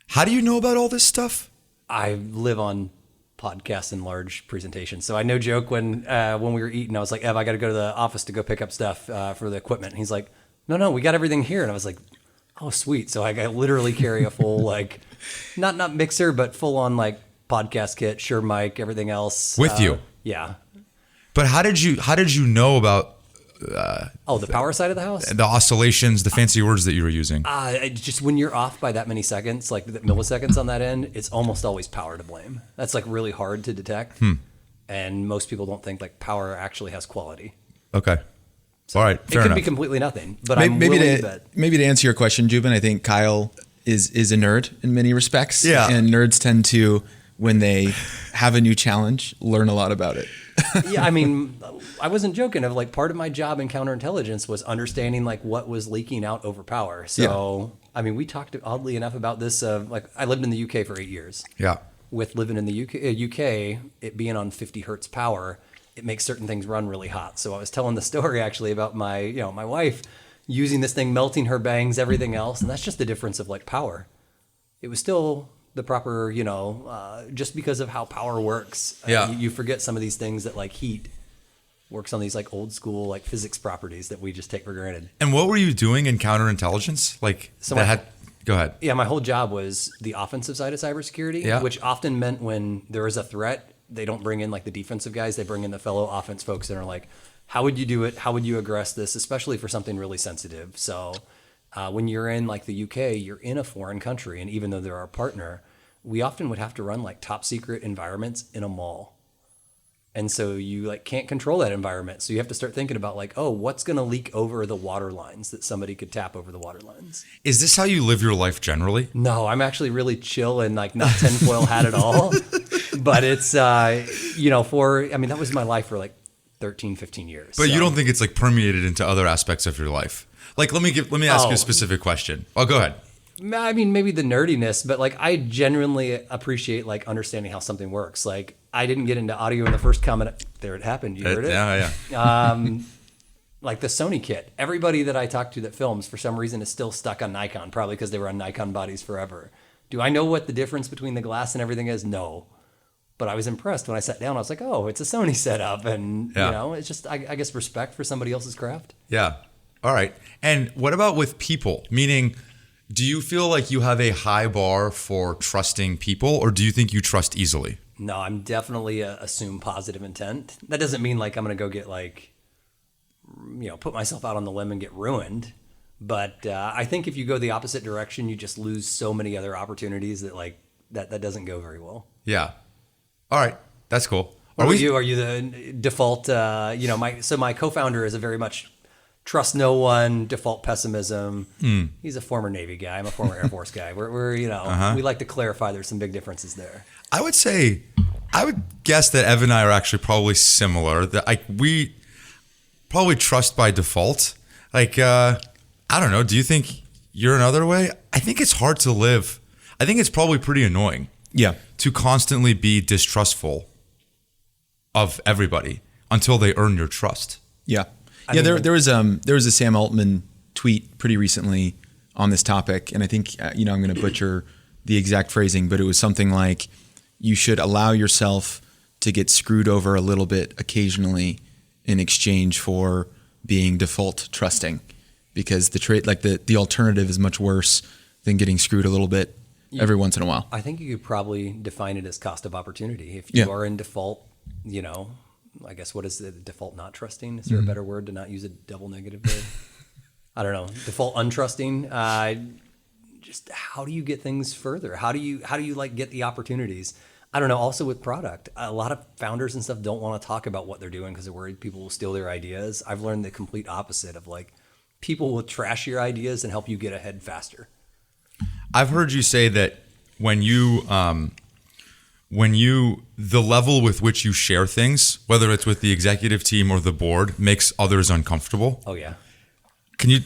How do you know about all this stuff? I live on podcasts and large presentations. So I no joke when we were eating, I was like, Ev, I got to go to the office to go pick up stuff for the equipment. And he's like, no, we got everything here. And I was like, oh, sweet. So I literally carry a full, like, not mixer, but full on like podcast kit, Shure mic, everything else. With you? Yeah. But how did you know about the power side of the house? the oscillations, the fancy words that you were using? Just when you're off by that many seconds, like the milliseconds on that end, it's almost always power to blame. That's like really hard to detect. And most people don't think like power actually has quality. Okay. All right. Fair It could enough. be completely nothing, but Maybe to answer your question, Juven, I think Kyle is a nerd in many respects. Yeah. And nerds tend to, when they have a new challenge, learn a lot about it. Yeah, I mean, I wasn't joking. Of like part of my job in counterintelligence was understanding like what was leaking out over power. So, I mean, we talked oddly enough about this. Like I lived in the UK for 8 years. Yeah. With living in the UK, it being on 50 hertz power, it makes certain things run really hot. So I was telling the story actually about my wife using this thing, melting her bangs, everything else, and that's just the difference of like power. It was still the proper, just because of how power works. Yeah. You forget some of these things that like heat works on these like old school like physics properties that we just take for granted. And what were you doing in counterintelligence? Like go ahead. Yeah, my whole job was the offensive side of cybersecurity, which often meant when there is a threat, they don't bring in like the defensive guys. They bring in the fellow offense folks that are like, how would you do it? How would you aggress this? Especially for something really sensitive. So when you're in like the UK, you're in a foreign country. And even though they're our partner, we often would have to run like top secret environments in a mall. And so you like can't control that environment. So you have to start thinking about like, oh, what's going to leak over the water lines that somebody could tap over the water lines? Is this how you live your life generally? No, I'm actually really chill and like not tinfoil hat at all. But it's, that was my life for like 13, 15 years. But you don't think it's like permeated into other aspects of your life? Like, let me ask you a specific question. Oh, go ahead. I mean, maybe the nerdiness, but like I genuinely appreciate like understanding how something works. Like I didn't get into audio in the first comment. There it happened. You heard it? Yeah. Like the Sony kit. Everybody that I talk to that films for some reason is still stuck on Nikon, probably because they were on Nikon bodies forever. Do I know what the difference between the glass and everything is? No. But I was impressed when I sat down. I was like, oh, it's a Sony setup. And, it's just, I guess, respect for somebody else's craft. Yeah. All right. And what about with people? Meaning, do you feel like you have a high bar for trusting people, or do you think you trust easily? No, I'm definitely assume positive intent. That doesn't mean like I'm going to go get like, put myself out on the limb and get ruined. But I think if you go the opposite direction, you just lose so many other opportunities that like that doesn't go very well. Yeah. All right. That's cool. Are you the default, my co-founder is a very much trust no one, default pessimism. He's a former Navy guy. I'm a former Air Force guy. We like to clarify there's some big differences there. I would guess that Ev and I are actually probably similar. That we probably trust by default. Like, I don't know. Do you think you're another way? I think it's hard to live. I think it's probably pretty annoying. Yeah. To constantly be distrustful of everybody until they earn your trust. Yeah. There was a Sam Altman tweet pretty recently on this topic, and I think I'm going to butcher the exact phrasing, but it was something like you should allow yourself to get screwed over a little bit occasionally in exchange for being default trusting, because the alternative is much worse than getting screwed a little bit every once in a while. I think you could probably define it as cost of opportunity. If you are in default, I guess what is the default not trusting? Is there a better word to not use a double negative there? I don't know. Default untrusting. Just how do you get things further? How do you like get the opportunities? I don't know. Also with product, a lot of founders and stuff don't want to talk about what they're doing because they're worried people will steal their ideas. I've learned the complete opposite of like people will trash your ideas and help you get ahead faster. I've heard you say that when you the level with which you share things, whether it's with the executive team or the board, makes others uncomfortable. Oh yeah. Can you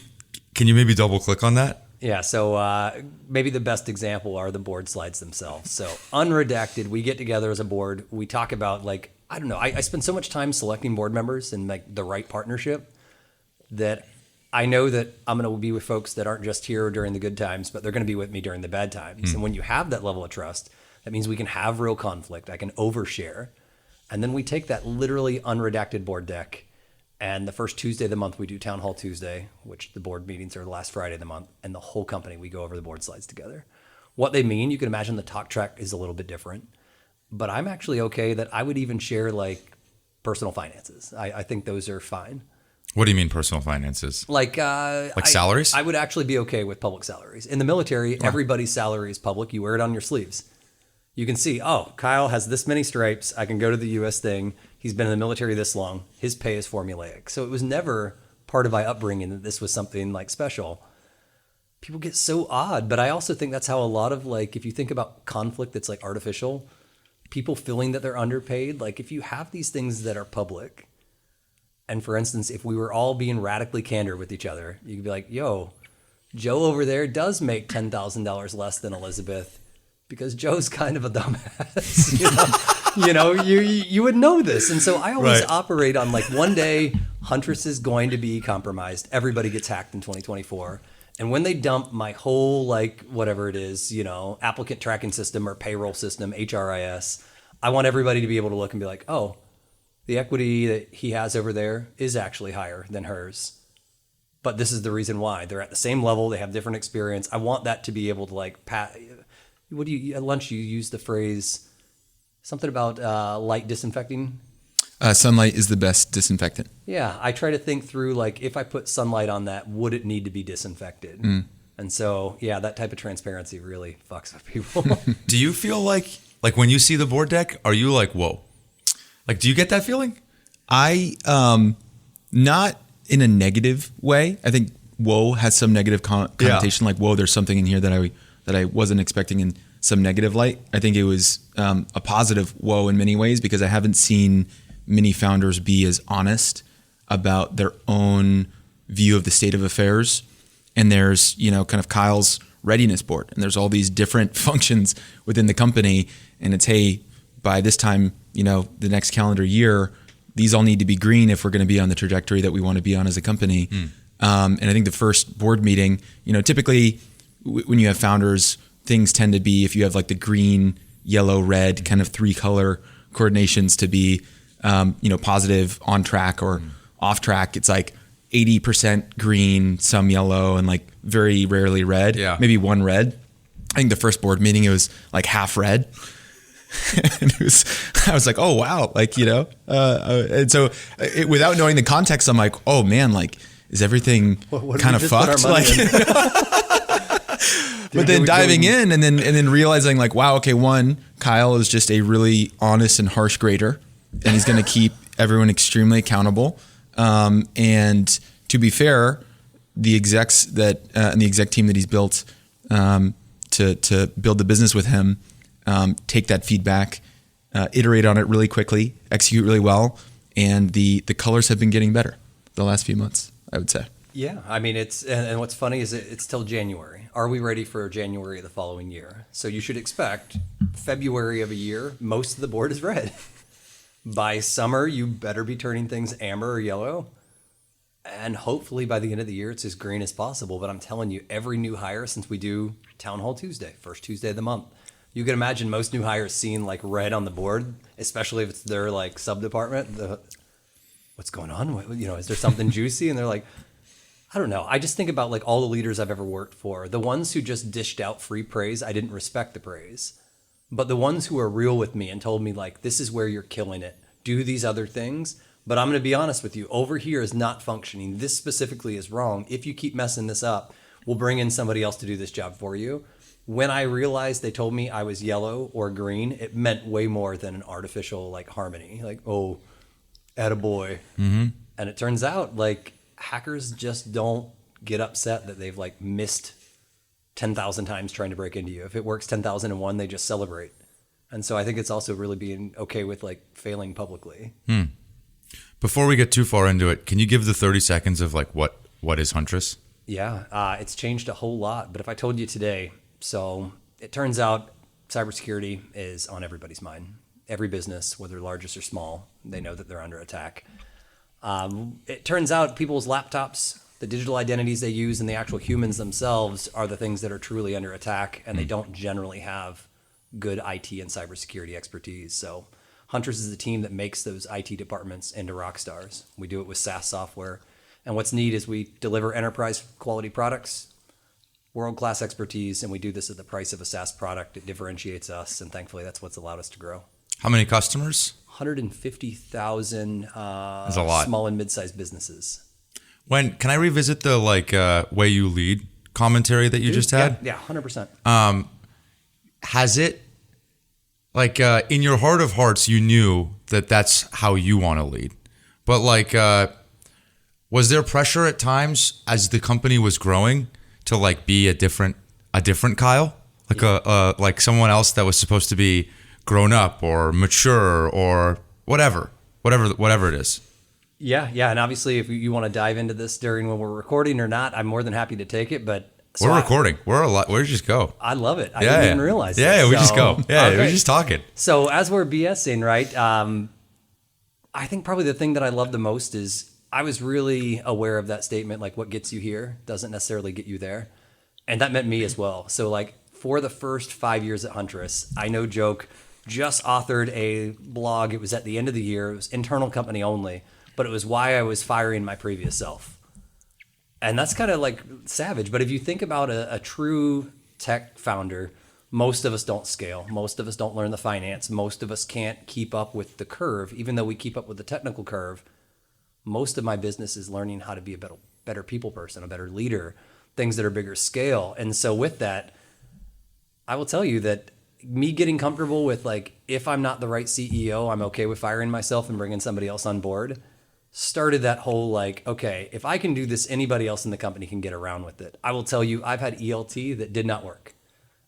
maybe double click on that? Yeah. So maybe the best example are the board slides themselves. So unredacted, we get together as a board. We talk about like, I spend so much time selecting board members and like the right partnership that I know that I'm going to be with folks that aren't just here during the good times, but they're going to be with me during the bad times. And when you have that level of trust, that means we can have real conflict. I can overshare. And then we take that literally unredacted board deck. And the first Tuesday of the month, we do Town Hall Tuesday, which the board meetings are the last Friday of the month. And the whole company, we go over the board slides together. What they mean, you can imagine the talk track is a little bit different. But I'm actually okay that I would even share like personal finances. I think those are fine. What do you mean personal finances? Like salaries? I would actually be okay with public salaries. In the military, everybody's salary is public. You wear it on your sleeves. You can see, oh, Kyle has this many stripes. I can go to the U.S. thing. He's been in the military this long. His pay is formulaic. So it was never part of my upbringing that this was something like special. People get so odd, but I also think that's how a lot of like, if you think about conflict that's like artificial, people feeling that they're underpaid, like if you have these things that are public, and for instance, if we were all being radically candor with each other, you could be like, yo, Joe over there does make $10,000 less than Elizabeth because Joe's kind of a dumbass. You would know this. And so I always operate on like one day, Huntress is going to be compromised. Everybody gets hacked in 2024. And when they dump my whole, like, whatever it is, applicant tracking system or payroll system, HRIS, I want everybody to be able to look and be like, oh, the equity that he has over there is actually higher than hers. But this is the reason why. They're at the same level. They have different experience. I want that to be able to like, at lunch you use the phrase, something about light disinfecting. Sunlight is the best disinfectant. Yeah. I try to think through like, if I put sunlight on that, would it need to be disinfected? And so, yeah, that type of transparency really fucks with people. Do you feel like when you see the board deck, are you like, whoa? Like, do you get that feeling? I, not in a negative way. I think whoa has some negative connotation. Like, whoa, there's something in here that I wasn't expecting in some negative light. I think it was a positive whoa in many ways because I haven't seen many founders be as honest about their own view of the state of affairs. And there's, kind of Kyle's readiness board. And there's all these different functions within the company. And it's, hey, by this time, the next calendar year, these all need to be green if we're going to be on the trajectory that we want to be on as a company. And I think the first board meeting, typically when you have founders, things tend to be, if you have like the green, yellow, red kind of 3-color coordinations to be, positive, on track or off track. It's like 80% green, some yellow, and like very rarely red. Yeah. Maybe one red. I think the first board meeting, it was like half red. And I was like, oh, wow. Like, and so without knowing the context, I'm like, oh man, like, is everything kind of fucked? Like, but then diving in and then realizing like, wow, okay, one, Kyle is just a really honest and harsh grader, and he's going to keep everyone extremely accountable. And to be fair, the execs and the exec team that he's built to build the business with him, take that feedback, iterate on it really quickly, execute really well, and the colors have been getting better the last few months, I would say. Yeah, I mean, and what's funny is it's till January. Are we ready for January of the following year? So you should expect February of a year, most of the board is red. By summer, you better be turning things amber or yellow. And hopefully by the end of the year, it's as green as possible. But I'm telling you, every new hire, since we do Town Hall Tuesday, first Tuesday of the month, you can imagine most new hires seeing like red on the board, especially if it's their like sub-department. What's going on? Is there something juicy? And they're like, I don't know. I just think about like all the leaders I've ever worked for. The ones who just dished out free praise, I didn't respect the praise. But the ones who are real with me and told me like, this is where you're killing it. Do these other things. But I'm going to be honest with you. Over here is not functioning. This specifically is wrong. If you keep messing this up, we'll bring in somebody else to do this job for you. When I realized they told me I was yellow or green, it meant way more than an artificial like harmony. Like, oh, attaboy. Mm-hmm. And it turns out like hackers just don't get upset that they've like missed 10,000 times trying to break into you. If it works 10,001, they just celebrate. And so I think it's also really being okay with like failing publicly. Before we get too far into it, can you give the 30 seconds of like what is Huntress? Yeah, it's changed a whole lot. But if I told you today, so it turns out cybersecurity is on everybody's mind. Every business, whether largest or small, they know that they're under attack. It turns out people's laptops, the digital identities they use and the actual humans themselves are the things that are truly under attack, and they don't generally have good IT and cybersecurity expertise. So Huntress is the team that makes those IT departments into rock stars. We do it with SaaS software. And what's neat is we deliver enterprise quality products, world-class expertise, and we do this at the price of a SaaS product. It differentiates us, and thankfully that's what's allowed us to grow. How many customers? 150,000 That's a lot. Small and mid-sized businesses. Can I revisit the way you lead commentary that you just had? Yeah, 100%. Has it, in your heart of hearts, you knew that that's how you want to lead, but was there pressure at times as the company was growing to be a different Kyle, like someone else that was supposed to be grown up or mature or whatever it is? Yeah, and obviously, if you want to dive into this during when we're recording or not, I'm more than happy to take it. But we're recording. We're a lot. We just go. I love it. I didn't even realize. Yeah, we just go. Yeah, okay. We're just talking. So as we're BSing, right? I think probably the thing that I love the most is I was really aware of that statement, like what gets you here doesn't necessarily get you there, and that meant me as well. So for the first 5 years at Huntress, I no joke, just authored a blog. It was at the end of the year. It was internal company only. But it was why I was firing my previous self. And that's kind of savage. But if you think about a true tech founder, most of us don't scale. Most of us don't learn the finance. Most of us can't keep up with the curve. Even though we keep up with the technical curve, most of my business is learning how to be a better people person, a better leader, things that are bigger scale. And so with that, I will tell you that me getting comfortable with if I'm not the right CEO, I'm okay with firing myself and bringing somebody else on board, started that whole okay, if I can do this, anybody else in the company can get around with it. I will tell you, I've had ELT that did not work.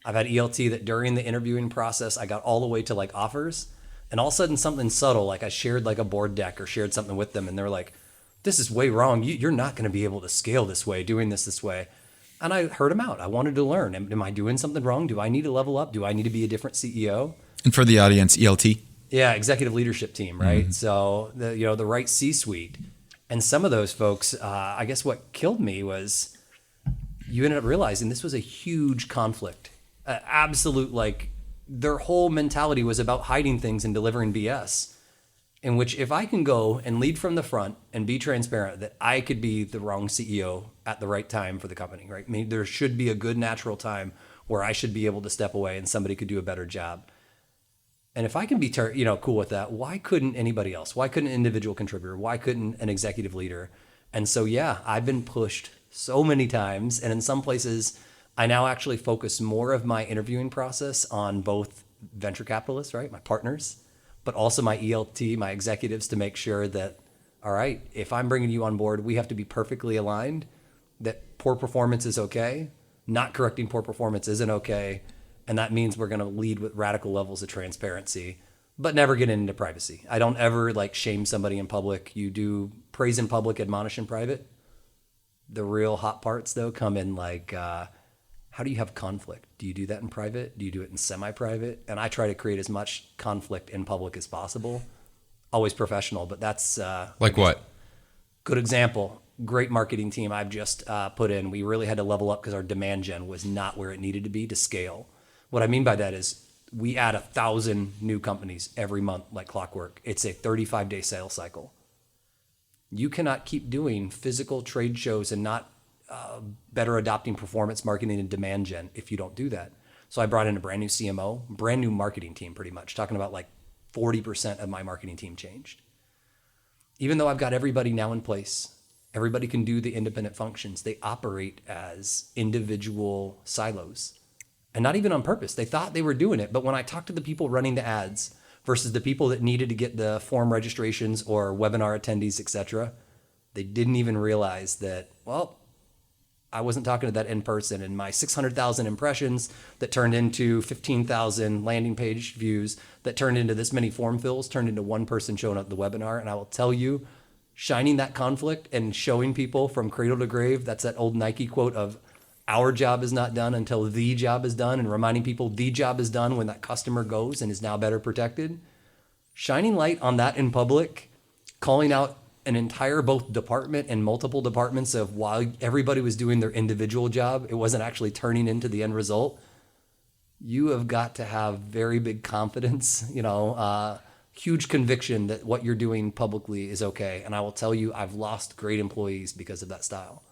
I've had ELT that during the interviewing process, I got all the way to offers, and all of a sudden something subtle, I shared a board deck or shared something with them, and they're like, this is way wrong. You're not going to be able to scale this way, doing this way. And I heard them out. I wanted to learn. Am I doing something wrong? Do I need to level up? Do I need to be a different CEO? And for the audience, ELT? Yeah, executive leadership team, right? Mm-hmm. So the right C-suite, and some of those folks. I guess what killed me was you ended up realizing this was a huge conflict. Absolute, their whole mentality was about hiding things and delivering BS. In which, if I can go and lead from the front and be transparent that I could be the wrong CEO at the right time for the company, right? I mean, there should be a good natural time where I should be able to step away and somebody could do a better job. And if I can be cool with that, why couldn't anybody else? Why couldn't an individual contributor? Why couldn't an executive leader? And so, yeah, I've been pushed so many times. And in some places, I now actually focus more of my interviewing process on both venture capitalists, right, my partners, but also my ELT, my executives, to make sure that, all right, if I'm bringing you on board, we have to be perfectly aligned, that poor performance is okay, not correcting poor performance isn't okay. And that means we're going to lead with radical levels of transparency, but never get into privacy. I don't ever shame somebody in public. You do praise in public, admonish in private. The real hot parts, though, come in how do you have conflict? Do you do that in private? Do you do it in semi-private? And I try to create as much conflict in public as possible. Always professional, but that's... what? Good example. Great marketing team I've just put in. We really had to level up because our demand gen was not where it needed to be to scale. What I mean by that is we add 1,000 new companies every month like clockwork. It's a 35-day sales cycle. You cannot keep doing physical trade shows and not better adopting performance marketing and demand gen if you don't do that. So I brought in a brand new CMO, brand new marketing team pretty much, talking about 40% of my marketing team changed. Even though I've got everybody now in place, everybody can do the independent functions. They operate as individual silos. And not even on purpose. They thought they were doing it. But when I talked to the people running the ads versus the people that needed to get the form registrations or webinar attendees, etc., they didn't even realize that, I wasn't talking to that in person. And my 600,000 impressions that turned into 15,000 landing page views that turned into this many form fills turned into one person showing up at the webinar. And I will tell you, shining that conflict and showing people from cradle to grave, that's that old Nike quote of, our job is not done until the job is done, and reminding people the job is done when that customer goes and is now better protected. Shining light on that in public, calling out an entire both department and multiple departments of while everybody was doing their individual job, it wasn't actually turning into the end result. You have got to have very big confidence, huge conviction that what you're doing publicly is okay. And I will tell you, I've lost great employees because of that style.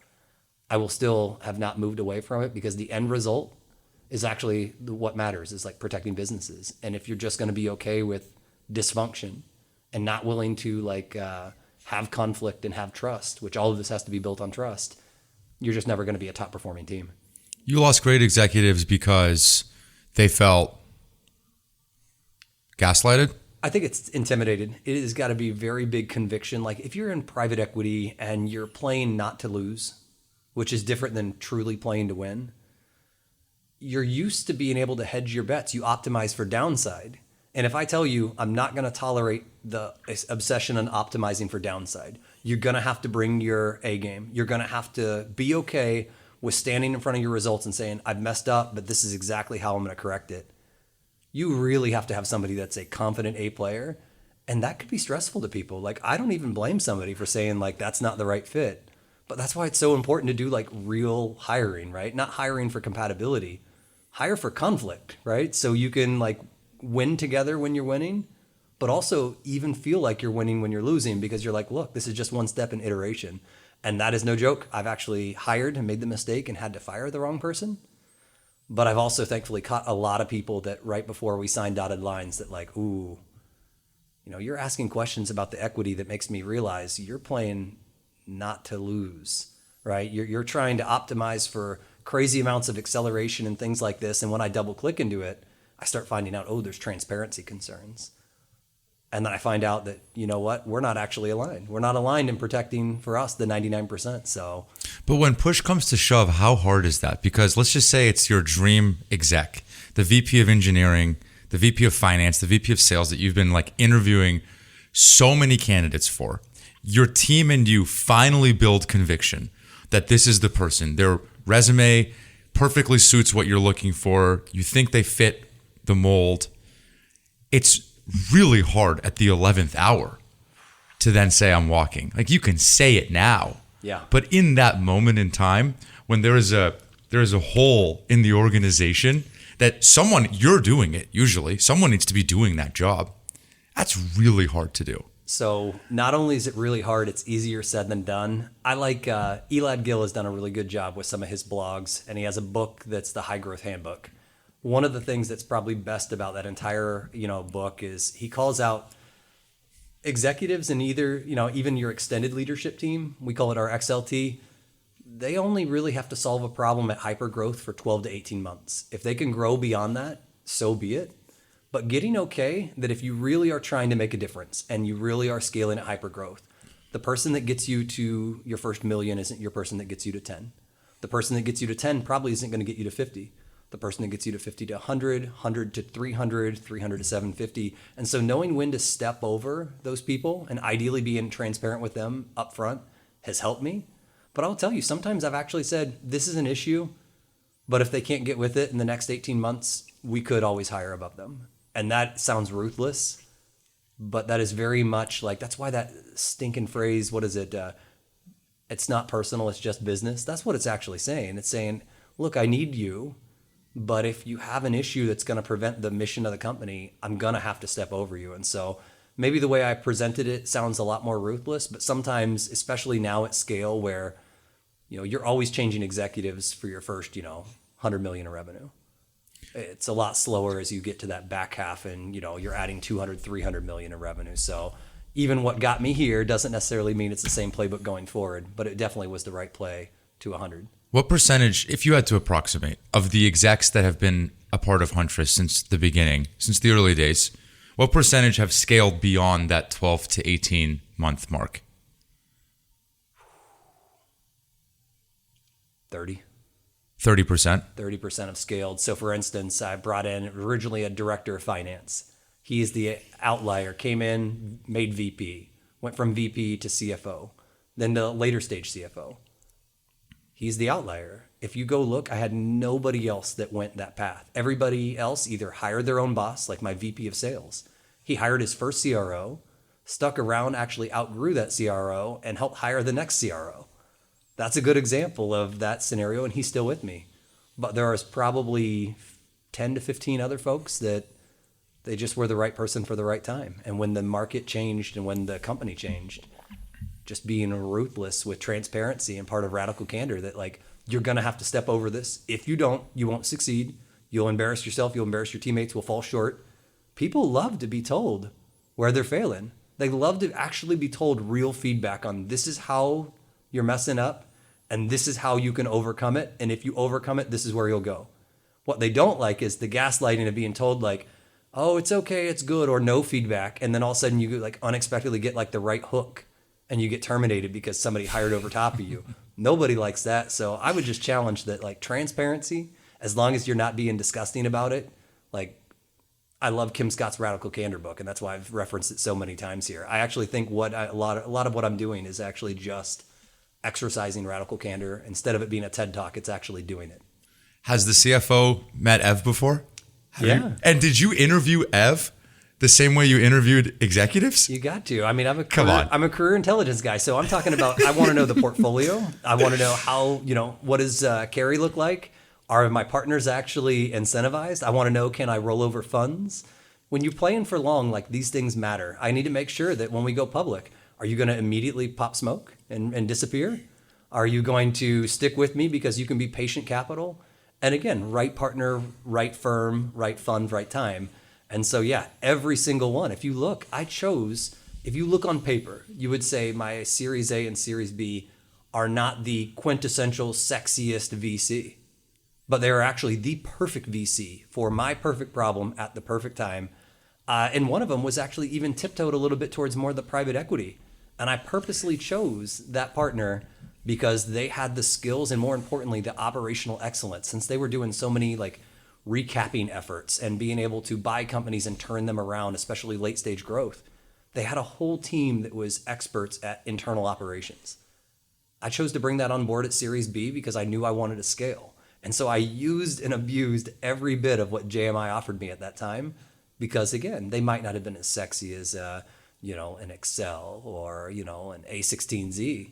I will still have not moved away from it because the end result is actually what matters, is like protecting businesses. And if you're just going to be okay with dysfunction and not willing to have conflict and have trust, which all of this has to be built on trust, you're just never going to be a top performing team. You lost great executives because they felt gaslighted? I think it's intimidated. It has got to be very big conviction. Like if you're in private equity and you're playing not to lose, which is different than truly playing to win, you're used to being able to hedge your bets. You optimize for downside. And if I tell you, I'm not going to tolerate the obsession on optimizing for downside, you're going to have to bring your A game. You're going to have to be okay with standing in front of your results and saying, I've messed up, but this is exactly how I'm going to correct it. You really have to have somebody that's a confident A player. And that could be stressful to people. Like, I don't even blame somebody for saying like, that's not the right fit. But that's why it's so important to do like real hiring, right? Not hiring for compatibility, hire for conflict, right? So you can like win together when you're winning, but also even feel like you're winning when you're losing, because you're like, look, this is just one step in iteration. And that is no joke. I've actually hired and made the mistake and had to fire the wrong person. But I've also thankfully caught a lot of people that right before we signed dotted lines that like, ooh, you're asking questions about the equity that makes me realize you're playing not to lose, right? You're trying to optimize for crazy amounts of acceleration and things like this. And when I double click into it, I start finding out, there's transparency concerns. And then I find out that, we're not actually aligned. We're not aligned in protecting for us the 99%. So, but when push comes to shove, how hard is that? Because let's just say it's your dream exec, the VP of engineering, the VP of finance, the VP of sales that you've been like interviewing so many candidates for. Your team and you finally build conviction that this is the person. Their resume perfectly suits what you're looking for. You think they fit the mold. It's really hard at the 11th hour to then say I'm walking. Like you can say it now. Yeah. But in that moment in time when there is a hole in the organization that you're doing it usually, someone needs to be doing that job. That's really hard to do. So not only is it really hard, it's easier said than done. I like Elad Gil has done a really good job with some of his blogs, and he has a book that's the High Growth Handbook. One of the things that's probably best about that entire book is he calls out executives and either even your extended leadership team. We call it our XLT. They only really have to solve a problem at hyper growth for 12 to 18 months. If they can grow beyond that, so be it. But getting okay that if you really are trying to make a difference and you really are scaling at hyper growth, the person that gets you to your first million isn't your person that gets you to 10. The person that gets you to 10 probably isn't going to get you to 50. The person that gets you to 50 to 100, 100 to 300, 300 to 750. And so knowing when to step over those people and ideally being transparent with them up front has helped me. But I'll tell you, sometimes I've actually said, this is an issue, but if they can't get with it in the next 18 months, we could always hire above them. And that sounds ruthless, but that is very much like, that's why that stinking phrase, what is it? It's not personal, it's just business. That's what it's actually saying. It's saying, look, I need you, but if you have an issue that's going to prevent the mission of the company, I'm going to have to step over you. And so maybe the way I presented it sounds a lot more ruthless, but sometimes, especially now at scale where, you're always changing executives for your first, 100 million in revenue. It's a lot slower as you get to that back half and, you're adding 200, 300 million in revenue. So even what got me here doesn't necessarily mean it's the same playbook going forward, but it definitely was the right play to 100. What percentage, if you had to approximate, of the execs that have been a part of Huntress since the beginning, since the early days, what percentage have scaled beyond that 12 to 18 month mark? 30. 30%? 30% have scaled. So for instance, I brought in originally a director of finance. He is the outlier, came in, made VP, went from VP to CFO, then to later stage CFO. He's the outlier. If you go look, I had nobody else that went that path. Everybody else either hired their own boss, like my VP of sales. He hired his first CRO, stuck around, actually outgrew that CRO, and helped hire the next CRO. That's a good example of that scenario, and he's still with me. But there is probably 10 to 15 other folks that they just were the right person for the right time. And when the market changed and when the company changed, just being ruthless with transparency and part of radical candor that like, you're going to have to step over this. If you don't, you won't succeed. You'll embarrass yourself. You'll embarrass your teammates. Will fall short. People love to be told where they're failing. They love to actually be told real feedback on this is how you're messing up and this is how you can overcome it. And if you overcome it, this is where you'll go. What they don't like is the gaslighting of being told like, oh, it's okay, it's good, or no feedback. And then all of a sudden you like unexpectedly get like the right hook and you get terminated because somebody hired over top of you. Nobody likes that. So I would just challenge that like transparency, as long as you're not being disgusting about it. Like I love Kim Scott's Radical Candor book, and that's why I've referenced it so many times here. I actually think a lot of what I'm doing is actually just exercising radical candor. Instead of it being a TED Talk, it's actually doing it. Has the CFO met Ev before? Yeah. And did you interview Ev the same way you interviewed executives? You got to. I mean, I'm a career intelligence guy, so I'm talking about. I want to know the portfolio. I want to know how. What does carry look like? Are my partners actually incentivized? I want to know, can I roll over funds? When you're playing for long, like these things matter. I need to make sure that when we go public, are you going to immediately pop smoke and disappear? Are you going to stick with me because you can be patient capital? And again, right partner, right firm, right fund, right time. And so, yeah, every single one. If you look on paper, you would say my Series A and Series B are not the quintessential sexiest VC, but they are actually the perfect VC for my perfect problem at the perfect time. And one of them was actually even tiptoed a little bit towards more of the private equity. And I purposely chose that partner because they had the skills and, more importantly, the operational excellence, since they were doing so many like recapping efforts and being able to buy companies and turn them around, especially late stage growth. They had a whole team that was experts at internal operations. I chose to bring that on board at Series B because I knew I wanted to scale. And so I used and abused every bit of what JMI offered me at that time because, again, they might not have been as sexy as, an Excel or, an A16Z,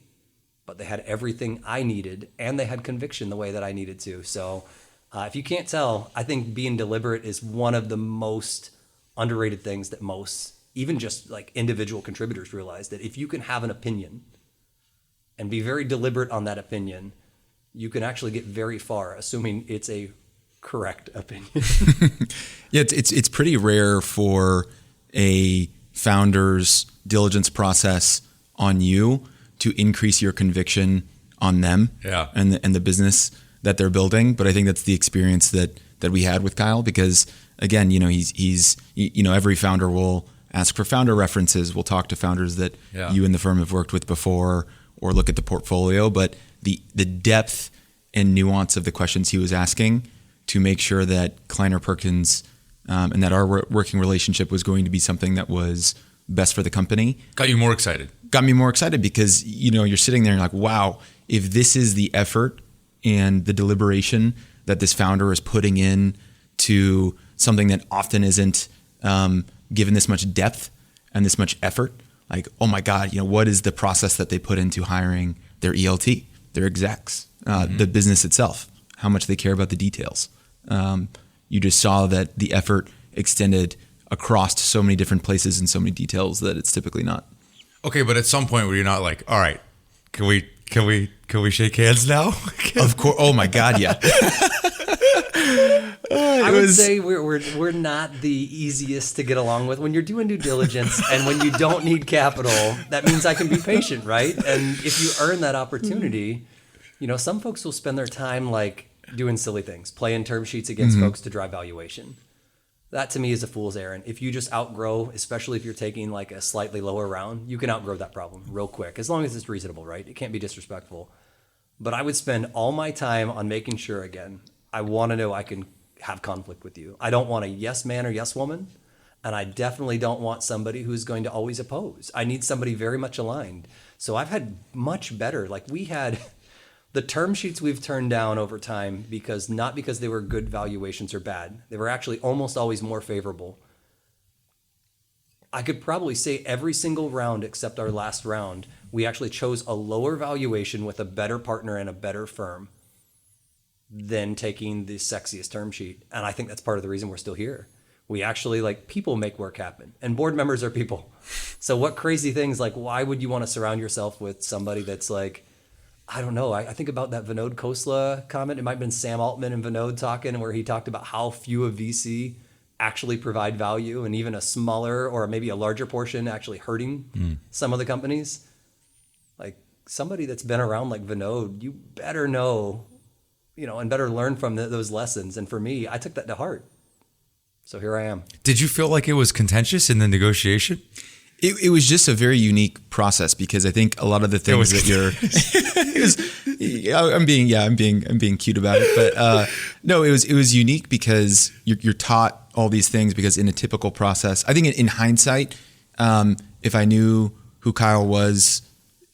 but they had everything I needed and they had conviction the way that I needed to. So if you can't tell, I think being deliberate is one of the most underrated things that most, even just like individual contributors, realize that if you can have an opinion and be very deliberate on that opinion, you can actually get very far, assuming it's a correct opinion. Yeah, it's pretty rare for a founder's diligence process on you to increase your conviction on them and the business that they're building. But I think that's the experience that we had with Kyle, because again, he's every founder will ask for founder references. We'll talk to founders that you and the firm have worked with before, or look at the portfolio. But the depth and nuance of the questions he was asking to make sure that Kleiner Perkins and that our working relationship was going to be something that was best for the company. Got you more excited. Got me more excited because, you're sitting there and you're like, wow, if this is the effort and the deliberation that this founder is putting in to something that often isn't given this much depth and this much effort, like, oh my God, what is the process that they put into hiring their ELT, their execs, the business itself, how much they care about the details. You just saw that the effort extended across so many different places and so many details that it's typically not. Okay, but at some point where you're not like, all right, can we shake hands now? Of course. Oh my God, yeah. I would say we're not the easiest to get along with. When you're doing due diligence and when you don't need capital, that means I can be patient, right? And if you earn that opportunity, some folks will spend their time like doing silly things, playing term sheets against folks to drive valuation. That to me is a fool's errand. If you just outgrow, especially if you're taking like a slightly lower round, you can outgrow that problem real quick, as long as it's reasonable, right? It can't be disrespectful. But I would spend all my time on making sure, again, I want to know I can have conflict with you. I don't want a yes man or yes woman. And I definitely don't want somebody who's going to always oppose. I need somebody very much aligned. So I've had much better, like we had the term sheets we've turned down over time not because they were good valuations or bad. They were actually almost always more favorable. I could probably say every single round except our last round, we actually chose a lower valuation with a better partner and a better firm than taking the sexiest term sheet. And I think that's part of the reason we're still here. We actually, like, people make work happen, and board members are people. So what crazy things, like, why would you want to surround yourself with somebody that's like, I don't know. I think about that Vinod Khosla comment. It might have been Sam Altman and Vinod talking, where he talked about how few of VC actually provide value, and even a smaller or maybe a larger portion actually hurting some of the companies. Like, somebody that's been around like Vinod, you better know, and better learn from those lessons. And for me, I took that to heart. So here I am. Did you feel like it was contentious in the negotiation? It was just a very unique process, because I think a lot of the things that I'm being cute about it, but no, it was unique because you're taught all these things, because in a typical process, I think in hindsight, if I knew who Kyle was,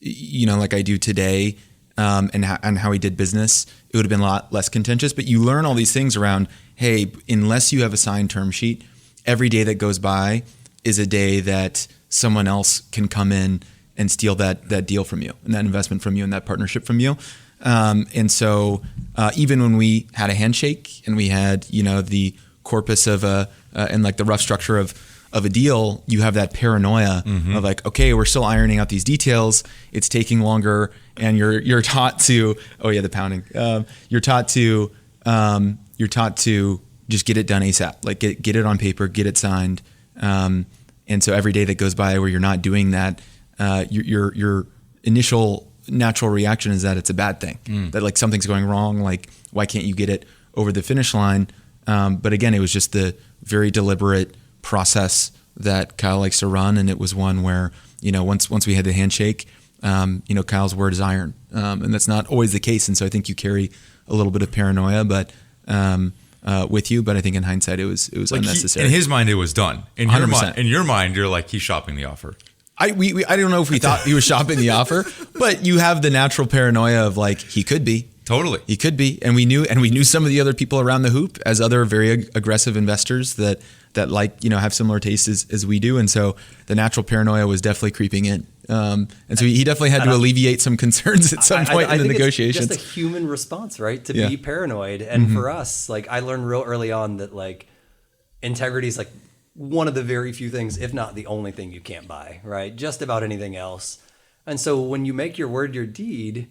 like I do today, and how he did business, it would have been a lot less contentious. But you learn all these things around, hey, unless you have a signed term sheet, every day that goes by is a day that someone else can come in and steal that deal from you, and that investment from you, and that partnership from you. And so even when we had a handshake and we had, the corpus of and like the rough structure of a deal, you have that paranoia of like, okay, we're still ironing out these details. It's taking longer, and you're taught to, oh yeah, the pounding. You're taught to just get it done ASAP, like get it on paper, get it signed. And so every day that goes by where you're not doing that, your initial natural reaction is that it's a bad thing, that like something's going wrong. Like, why can't you get it over the finish line? But again, it was just the very deliberate process that Kyle likes to run. And it was one where, once we had the handshake, Kyle's word is iron. And that's not always the case. And so I think you carry a little bit of paranoia, but with you, but I think in hindsight it was like unnecessary. In his mind, it was done. In your mind, you're like, he's shopping the offer. I don't know if we thought he was shopping the offer, but you have the natural paranoia of like, he could be. Totally. He could be. And we knew some of the other people around the hoop as other very aggressive investors that like, have similar tastes as we do. And so the natural paranoia was definitely creeping in. And so he definitely had to alleviate some concerns at some point in the negotiations. It's just a human response, right? To be paranoid. And for us, like, I learned real early on that like integrity is like one of the very few things, if not the only thing, you can't buy, right? Just about anything else. And so when you make your word your deed,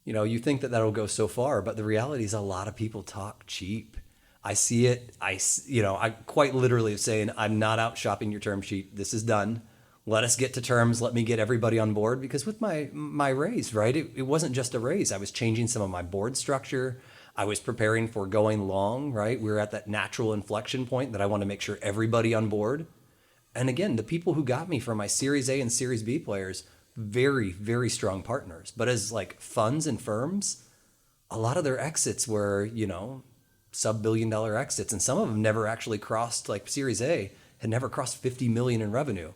you think that that'll go so far, but the reality is a lot of people talk cheap. I see it. I quite literally saying, I'm not out shopping your term sheet. This is done. Let us get to terms. Let me get everybody on board. Because with my raise, right, it wasn't just a raise. I was changing some of my board structure. I was preparing for going long, right? We were at that natural inflection point that I want to make sure everybody on board. And again, the people who got me from my Series A and Series B players, very, very strong partners. But as like funds and firms, a lot of their exits were, sub-billion-dollar exits. And some of them never actually crossed, like Series A had never crossed 50 million in revenue.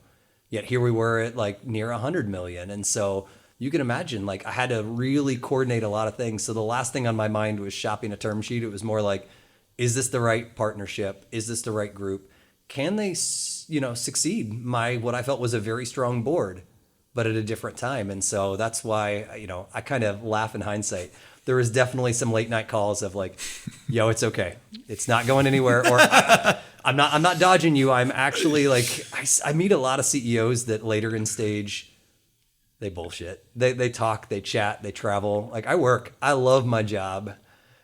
Yet here we were at like near 100 million. And so you can imagine, like, I had to really coordinate a lot of things. So the last thing on my mind was shopping a term sheet. It was more like, is this the right partnership? Is this the right group? Can they, succeed what I felt was a very strong board, but at a different time? And so that's why, I kind of laugh in hindsight. There was definitely some late night calls of like, yo, it's okay. It's not going anywhere. Or I'm not dodging you. I'm actually like, I meet a lot of CEOs that later in stage, they bullshit. They talk, they chat, they travel. Like, I work. I love my job.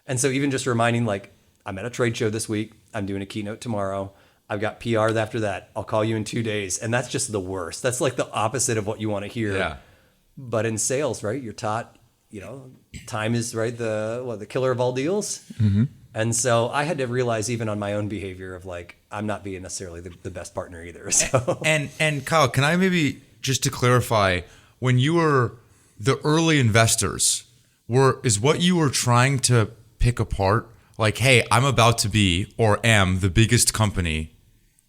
And so even just reminding, like, I'm at a trade show this week. I'm doing a keynote tomorrow. I've got PR after that. I'll call you in 2 days. And that's just the worst. That's like the opposite of what you want to hear. Yeah. But in sales, right, you're taught, time is, right, the killer of all deals. Mm-hmm. And so I had to realize, even on my own behavior, of like, I'm not being necessarily the best partner either. So. And Kyle, can I maybe, just to clarify, when you were the early investors, is what you were trying to pick apart, like, hey, I'm about to be or am the biggest company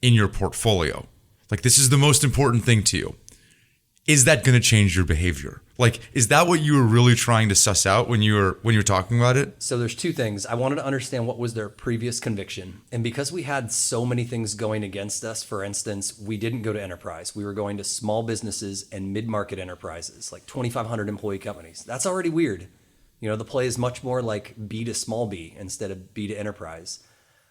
in your portfolio. Like, this is the most important thing to you. is that going to change your behavior? Like, is that what you were really trying to suss out when you were talking about it? So there's two things. I wanted to understand what was their previous conviction. And because we had so many things going against us, for instance, we didn't go to enterprise. We were going to small businesses and mid-market enterprises, like 2,500 employee companies. That's already weird. You know, the play is much more like B to small b instead of B to enterprise.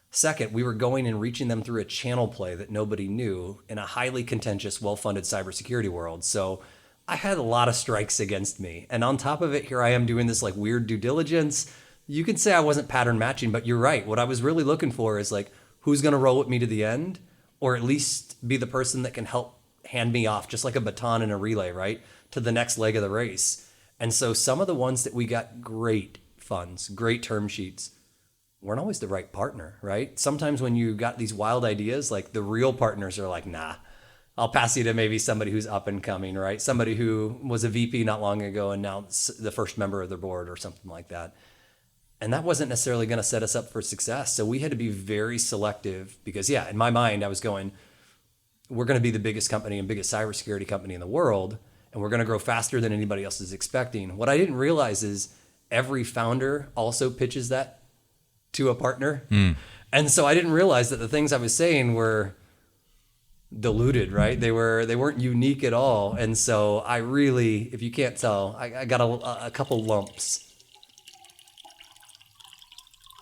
Second, we were going and reaching them through a channel play that nobody knew in a highly contentious, well-funded cybersecurity world. So I had a lot of strikes against me. And on top of it, here I am doing this like weird due diligence. You could say I wasn't pattern matching, but you're right. What I was really looking for is like, who's going to roll with me to the end, or at least be the person that can help hand me off, just like a baton in a relay, right, to the next leg of the race. And so some of the ones that we got great funds, great term sheets, weren't always the right partner, right? Sometimes when you got these wild ideas, like the real partners are like, nah, I'll pass you to maybe somebody who's up and coming, right? Somebody who was a VP not long ago and now the first member of the board or something like that. And that wasn't necessarily going to set us up for success. So we had to be very selective because, yeah, in my mind, I was going, we're going to be the biggest company and biggest cybersecurity company in the world, and we're going to grow faster than anybody else is expecting. What I didn't realize is every founder also pitches that to a partner. And so I didn't realize that the things I was saying were diluted, right? They weren't unique at all. And so I really, if you can't tell, I got a couple lumps.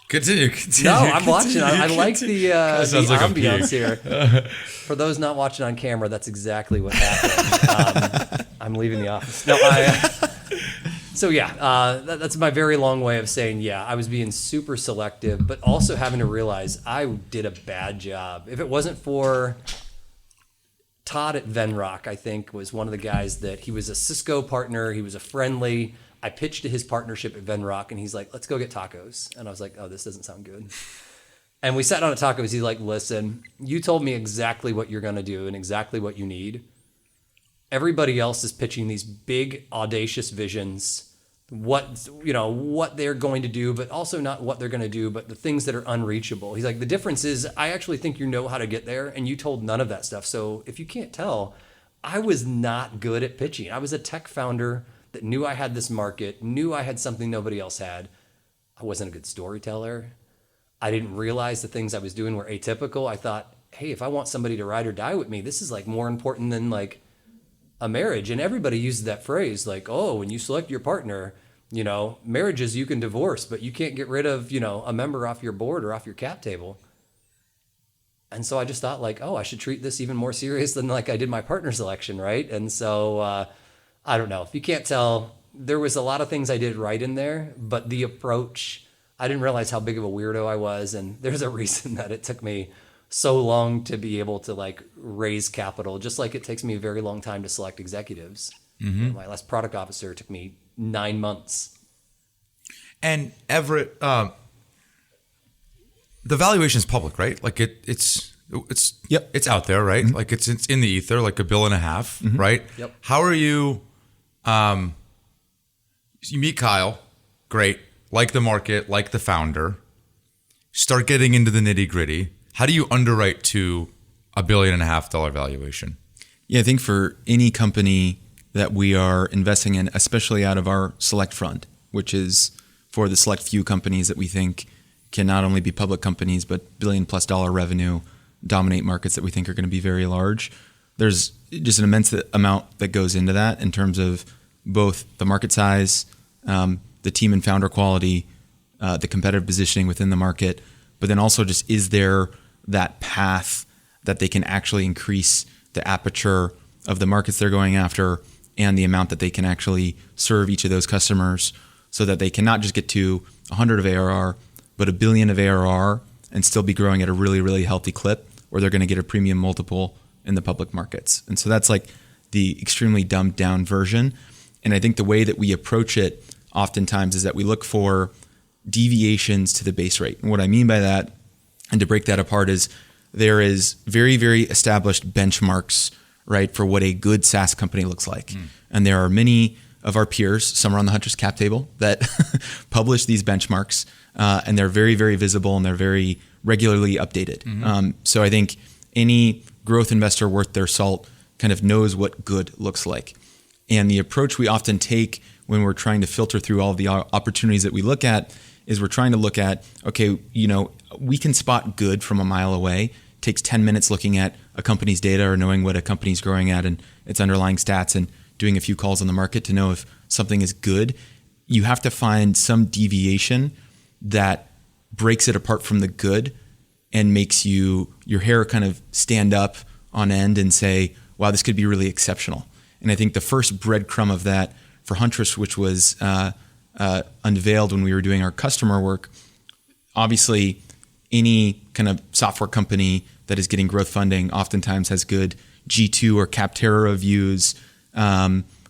Continue. No, I'm watching. I like the like ambiance here. For those not watching on camera, that's exactly what happened. I'm leaving the office. No, So yeah, that's my very long way of saying, yeah, I was being super selective, but also having to realize I did a bad job. If it wasn't for Todd at Venrock, I think, was one of the guys that he was a Cisco partner. He was a friendly. I pitched to his partnership at Venrock, and he's like, let's go get tacos. And I was like, oh, this doesn't sound good. And we sat down at tacos. He's like, listen, you told me exactly what you're going to do and exactly what you need. Everybody else is pitching these big, audacious visions, what they're going to do, but also not what they're going to do, but the things that are unreachable. He's like, the difference is I actually think you know how to get there, and you told none of that stuff. So if you can't tell, I was not good at pitching. I was a tech founder that knew I had this market, knew I had something nobody else had. I wasn't a good storyteller. I didn't realize the things I was doing were atypical. I thought, hey, if I want somebody to ride or die with me, this is like more important than like a marriage. And everybody uses that phrase like, oh, when you select your partner, marriages you can divorce, but you can't get rid of, a member off your board or off your cap table. And so I just thought like, oh, I should treat this even more serious than like I did my partner selection, right? And so I don't know. If you can't tell, there was a lot of things I did right in there, but the approach, I didn't realize how big of a weirdo I was. And there's a reason that it took me so long to be able to like raise capital, just like it takes me a very long time to select executives. My last product officer took me 9 months. And Everett, the valuation is public, right? Like it's out there, right? Like it's in the ether, like $1.5 billion, right? Yep. How are you? You meet Kyle, great, like the market, like the founder. Start getting into the nitty gritty. How do you underwrite to $1.5 billion valuation? Yeah, I think for any company that we are investing in, especially out of our select fund, which is for the select few companies that we think can not only be public companies, but $1 billion+ revenue, dominate markets that we think are going to be very large. There's just an immense amount that goes into that in terms of both the market size, the team and founder quality, the competitive positioning within the market, but then also just is there that path that they can actually increase the aperture of the markets they're going after and the amount that they can actually serve each of those customers so that they can not just get to 100 of ARR, but $1 billion of ARR and still be growing at a really, really healthy clip, or they're going to get a premium multiple in the public markets. And so that's like the extremely dumbed down version. And I think the way that we approach it oftentimes is that we look for deviations to the base rate. And what I mean by that, and to break that apart, is there is very, very established benchmarks, right, for what a good SaaS company looks like. And there are many of our peers, some are on the Huntress cap table, that publish these benchmarks, and they're very, very visible and they're very regularly updated. So I think any growth investor worth their salt kind of knows what good looks like. And the approach we often take when we're trying to filter through all of the opportunities that we look at is we're trying to look at, okay, we can spot good from a mile away. It takes 10 minutes looking at a company's data or knowing what a company's growing at and its underlying stats and doing a few calls on the market to know if something is good. You have to find some deviation that breaks it apart from the good and makes your hair kind of stand up on end and say, wow, this could be really exceptional. And I think the first breadcrumb of that for Huntress, which was unveiled when we were doing our customer work, obviously any kind of software company that is getting growth funding oftentimes has good G2 or Capterra reviews,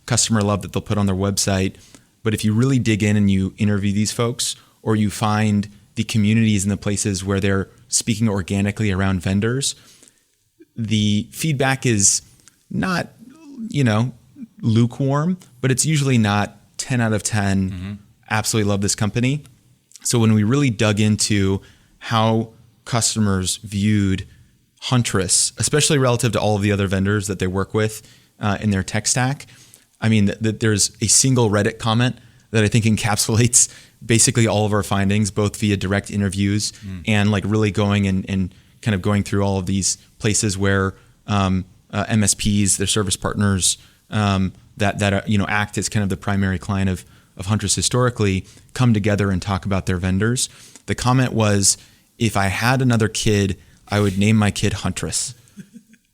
customer love that they'll put on their website. But if you really dig in and you interview these folks, or you find the communities and the places where they're speaking organically around vendors, the feedback is not, lukewarm, but it's usually not 10 out of 10, absolutely love this company. So when we really dug into how customers viewed Huntress, especially relative to all of the other vendors that they work with in their tech stack, I mean, there's a single Reddit comment that I think encapsulates basically all of our findings, both via direct interviews and like really going and kind of going through all of these places where MSPs, their service partners that act as kind of the primary client of Huntress historically, come together and talk about their vendors. The comment was, if I had another kid, I would name my kid Huntress.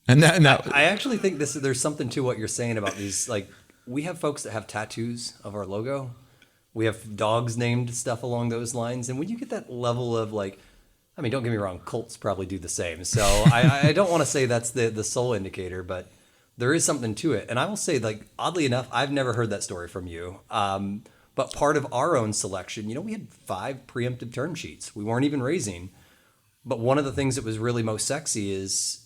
And that I actually think there's something to what you're saying about these. Like, we have folks that have tattoos of our logo. We have dogs named stuff along those lines. And when you get that level of like, I mean, don't get me wrong, cults probably do the same. So I don't want to say that's the sole indicator, but there is something to it. And I will say, like, oddly enough, I've never heard that story from you. But part of our own selection, we had 5 preemptive term sheets. We weren't even raising. But one of the things that was really most sexy is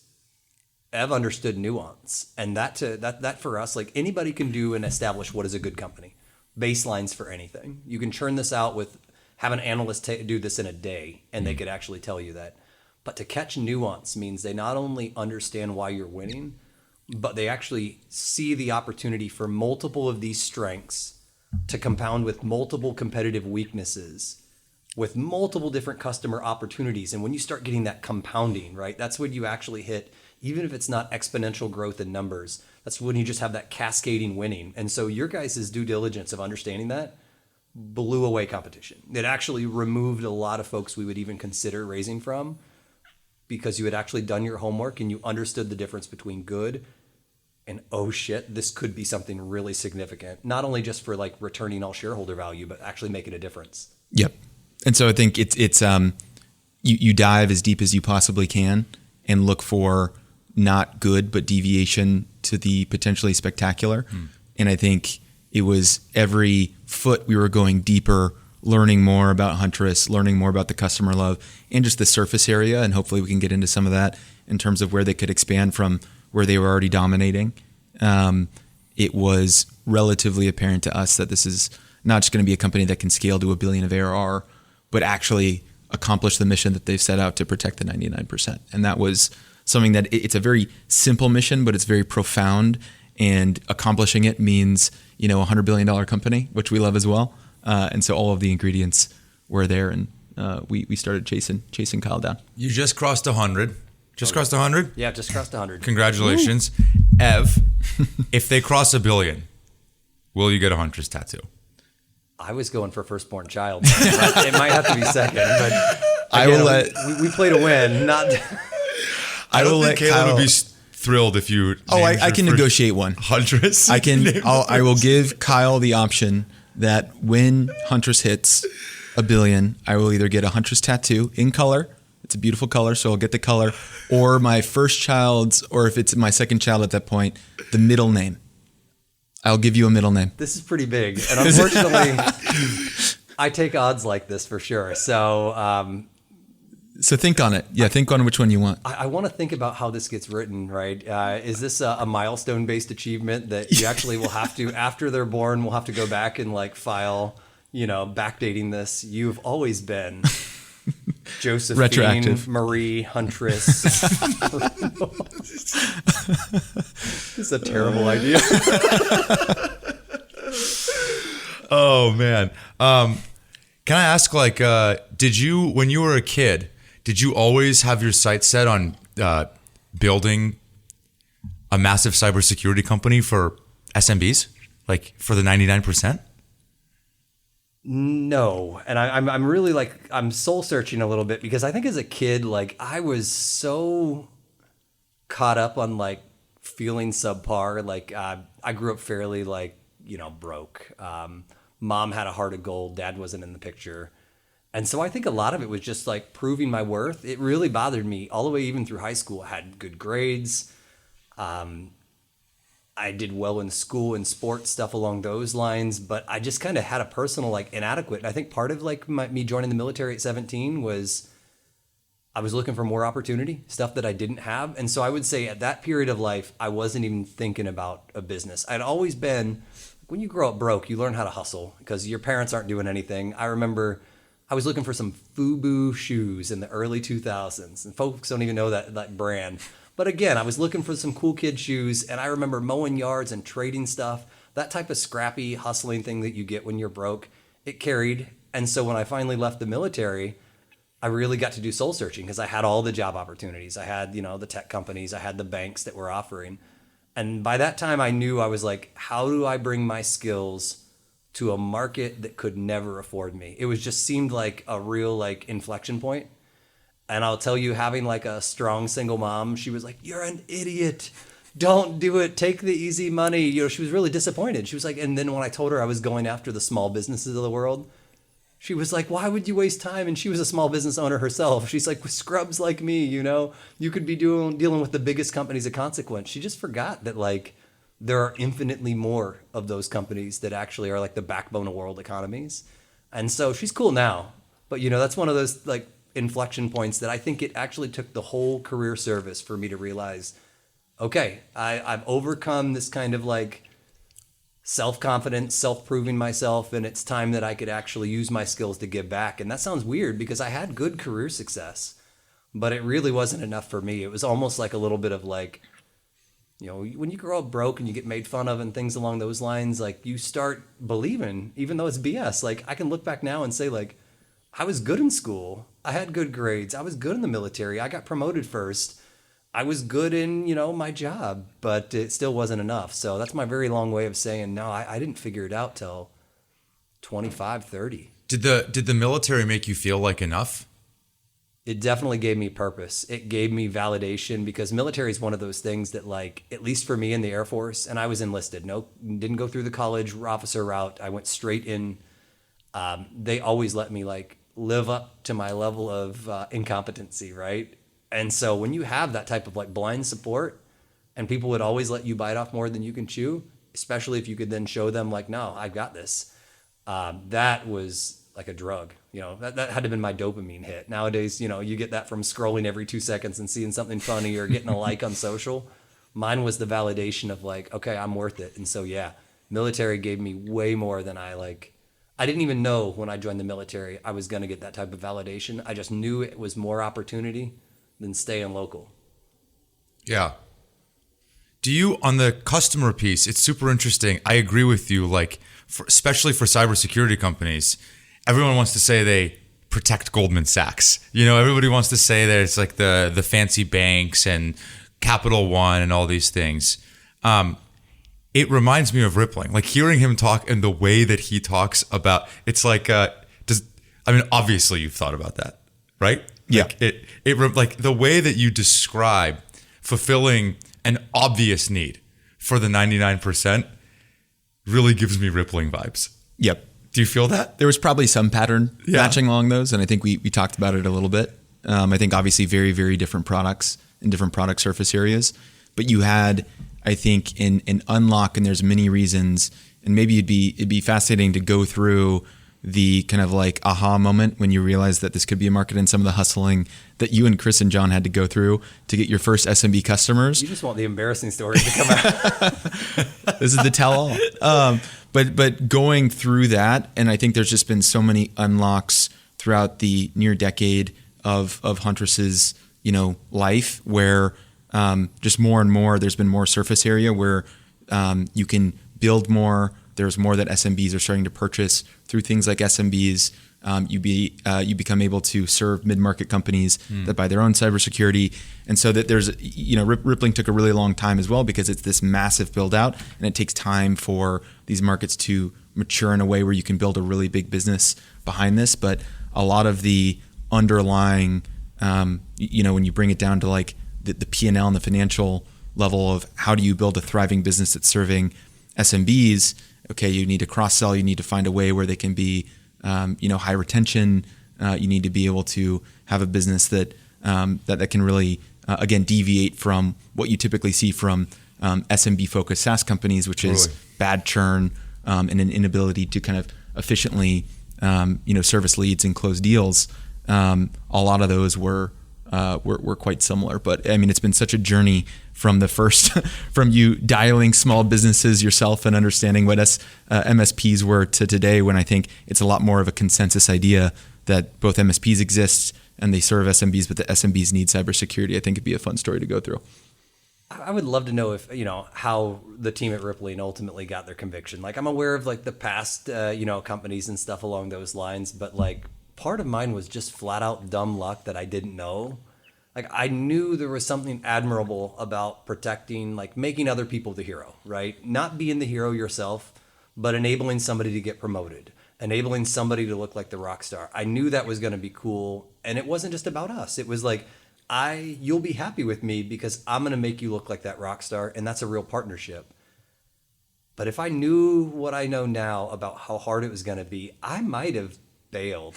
Ev understood nuance. And that for us, like, anybody can do and establish what is a good company. Baselines for anything. You can churn this out have an analyst do this in a day, and they could actually tell you that. But to catch nuance means they not only understand why you're winning, but they actually see the opportunity for multiple of these strengths to compound with multiple competitive weaknesses, with multiple different customer opportunities. And when you start getting that compounding, right, that's when you actually hit, even if it's not exponential growth in numbers, that's when you just have that cascading winning. And so your guys' due diligence of understanding that blew away competition. It actually removed a lot of folks we would even consider raising from, because you had actually done your homework and you understood the difference between good and, oh shit, this could be something really significant. Not only just for like returning all shareholder value, but actually making a difference. Yep. And so I think it's you dive as deep as you possibly can and look for not good, but deviation to the potentially spectacular. And I think it was every foot we were going deeper, learning more about Huntress, learning more about the customer love, and just the surface area. And hopefully we can get into some of that in terms of where they could expand from where they were already dominating. It was relatively apparent to us that this is not just going to be a company that can scale to $1 billion of ARR, but actually accomplish the mission that they've set out to protect the 99%. And that was something that it's a very simple mission, but it's very profound. And accomplishing it means, a $100 billion company, which we love as well. And so all of the ingredients were there, and we started chasing Kyle down. You just crossed 100. Crossed 100? Yeah, just crossed 100. Congratulations. Woo. Ev, if they cross $1 billion, will you get a Huntress tattoo? I was going for firstborn child. It might have to be second, but I will let. We play to win, not. I don't think Caleb would be thrilled if you. I can negotiate one. Huntress. I will give Kyle the option that when Huntress hits $1 billion, I will either get a Huntress tattoo in color. It's a beautiful color, so I'll get the color, or my first child's, or if it's my second child at that point, the middle name. I'll give you a middle name. This is pretty big, and unfortunately, I take odds like this for sure. So think on it. Yeah, think on which one you want. I want to think about how this gets written, right? Is this a milestone-based achievement that you actually will have to, after they're born, we'll have to go back and like file, backdating this. You've always been Josephine, retroactive. Marie, Huntress. This is a terrible idea. Oh man. Can I ask, like, did you, when you were a kid, did you always have your sights set on building a massive cybersecurity company for SMBs, like for the 99%? No, and I'm really like, I'm soul searching a little bit, because I think as a kid, like I was so caught up on like feeling subpar. Like I grew up fairly like, broke. Mom had a heart of gold. Dad wasn't in the picture. And so I think a lot of it was just like proving my worth. It really bothered me all the way even through high school. I had good grades. I did well in school and sports, stuff along those lines, but I just kind of had a personal like inadequate. And I think part of like me joining the military at 17 was I was looking for more opportunity, stuff that I didn't have. And so I would say at that period of life, I wasn't even thinking about a business. I'd always been, when you grow up broke, you learn how to hustle because your parents aren't doing anything. I remember I was looking for some FUBU shoes in the early 2000s, and folks don't even know that brand. But again, I was looking for some cool kid shoes, and I remember mowing yards and trading stuff, that type of scrappy hustling thing that you get when you're broke. It carried. And so when I finally left the military, I really got to do soul searching because I had all the job opportunities. I had, the tech companies, I had the banks that were offering. And by that time I knew, I was like, how do I bring my skills to a market that could never afford me? It was just seemed like a real like inflection point. And I'll tell you, having like a strong single mom, she was like, you're an idiot. Don't do it. Take the easy money. She was really disappointed. She was like, and then when I told her I was going after the small businesses of the world, she was like, why would you waste time? And she was a small business owner herself. She's like, with scrubs like me, you could be dealing with the biggest companies of consequence. She just forgot that like there are infinitely more of those companies that actually are like the backbone of world economies. And so she's cool now. But, that's one of those like inflection points that I think it actually took the whole career service for me to realize, okay, I've overcome this kind of like self-confidence, self-proving myself, and it's time that I could actually use my skills to give back. And that sounds weird because I had good career success, but it really wasn't enough for me. It was almost like a little bit of like, when you grow up broke and you get made fun of and things along those lines, like you start believing, even though it's BS, like I can look back now and say like, I was good in school. I had good grades. I was good in the military. I got promoted first. I was good in, my job, but it still wasn't enough. So that's my very long way of saying, no, I didn't figure it out till 25, 30. Did the military make you feel like enough? It definitely gave me purpose. It gave me validation because military is one of those things that like, at least for me in the Air Force, and I was enlisted. No, didn't go through the college officer route. I went straight in. They always let me like live up to my level of incompetency, right? And so when you have that type of like blind support and people would always let you bite off more than you can chew, especially if you could then show them like, no, I've got this. That was like a drug, that had to have been my dopamine hit. Nowadays, you get that from scrolling every 2 seconds and seeing something funny or getting a like on social. Mine was the validation of like, okay, I'm worth it. And so, yeah, military gave me way more than I didn't even know when I joined the military I was going to get that type of validation. I just knew it was more opportunity than staying local. Yeah. Do you, on the customer piece, it's super interesting. I agree with you, like, especially for cybersecurity companies, everyone wants to say they protect Goldman Sachs. Everybody wants to say that it's like the fancy banks and Capital One and all these things. It reminds me of Rippling, like hearing him talk and the way that he talks about, it's like, obviously you've thought about that, right? Yeah. Like the way that you describe fulfilling an obvious need for the 99% really gives me Rippling vibes. Yep. Do you feel that? There was probably some pattern matching along those, and I think we talked about it a little bit. I think obviously very, very different products and different product surface areas, but you had, I think, an unlock, and there's many reasons, and maybe it'd be fascinating to go through the kind of like aha moment when you realize that this could be a market and some of the hustling that you and Chris and John had to go through to get your first SMB customers. You just want the embarrassing stories to come out. This is the tell-all. But going through that, and I think there's just been so many unlocks throughout the near decade of Huntress's life where just more and more, there's been more surface area where you can build more. There's more that SMBs are starting to purchase through things like SMBs. You become able to serve mid-market companies that buy their own cybersecurity. And so that there's, Rippling took a really long time as well because it's this massive build out, and it takes time for these markets to mature in a way where you can build a really big business behind this. But a lot of the underlying, when you bring it down to like the P&L and the financial level of how do you build a thriving business that's serving SMBs, okay, you need to cross-sell, you need to find a way where they can be high retention. You need to be able to have a business that can really, again, deviate from what you typically see from SMB-focused SaaS companies, which is bad churn and an inability to kind of efficiently, service leads and close deals. A lot of those were quite similar. But I mean, it's been such a journey from the first, from you dialing small businesses yourself and understanding what MSPs were to today, when I think it's a lot more of a consensus idea that both MSPs exist and they serve SMBs, but the SMBs need cybersecurity. I think it'd be a fun story to go through. I would love to know if, how the team at Rippling ultimately got their conviction. Like, I'm aware of like the past, companies and stuff along those lines, but like part of mine was just flat out dumb luck that I didn't know. Like, I knew there was something admirable about protecting, like making other people the hero, right? Not being the hero yourself, but enabling somebody to get promoted, enabling somebody to look like the rock star. I knew that was going to be cool. And it wasn't just about us. It was like, you'll be happy with me because I'm going to make you look like that rock star. And that's a real partnership. But if I knew what I know now about how hard it was going to be, I might have bailed.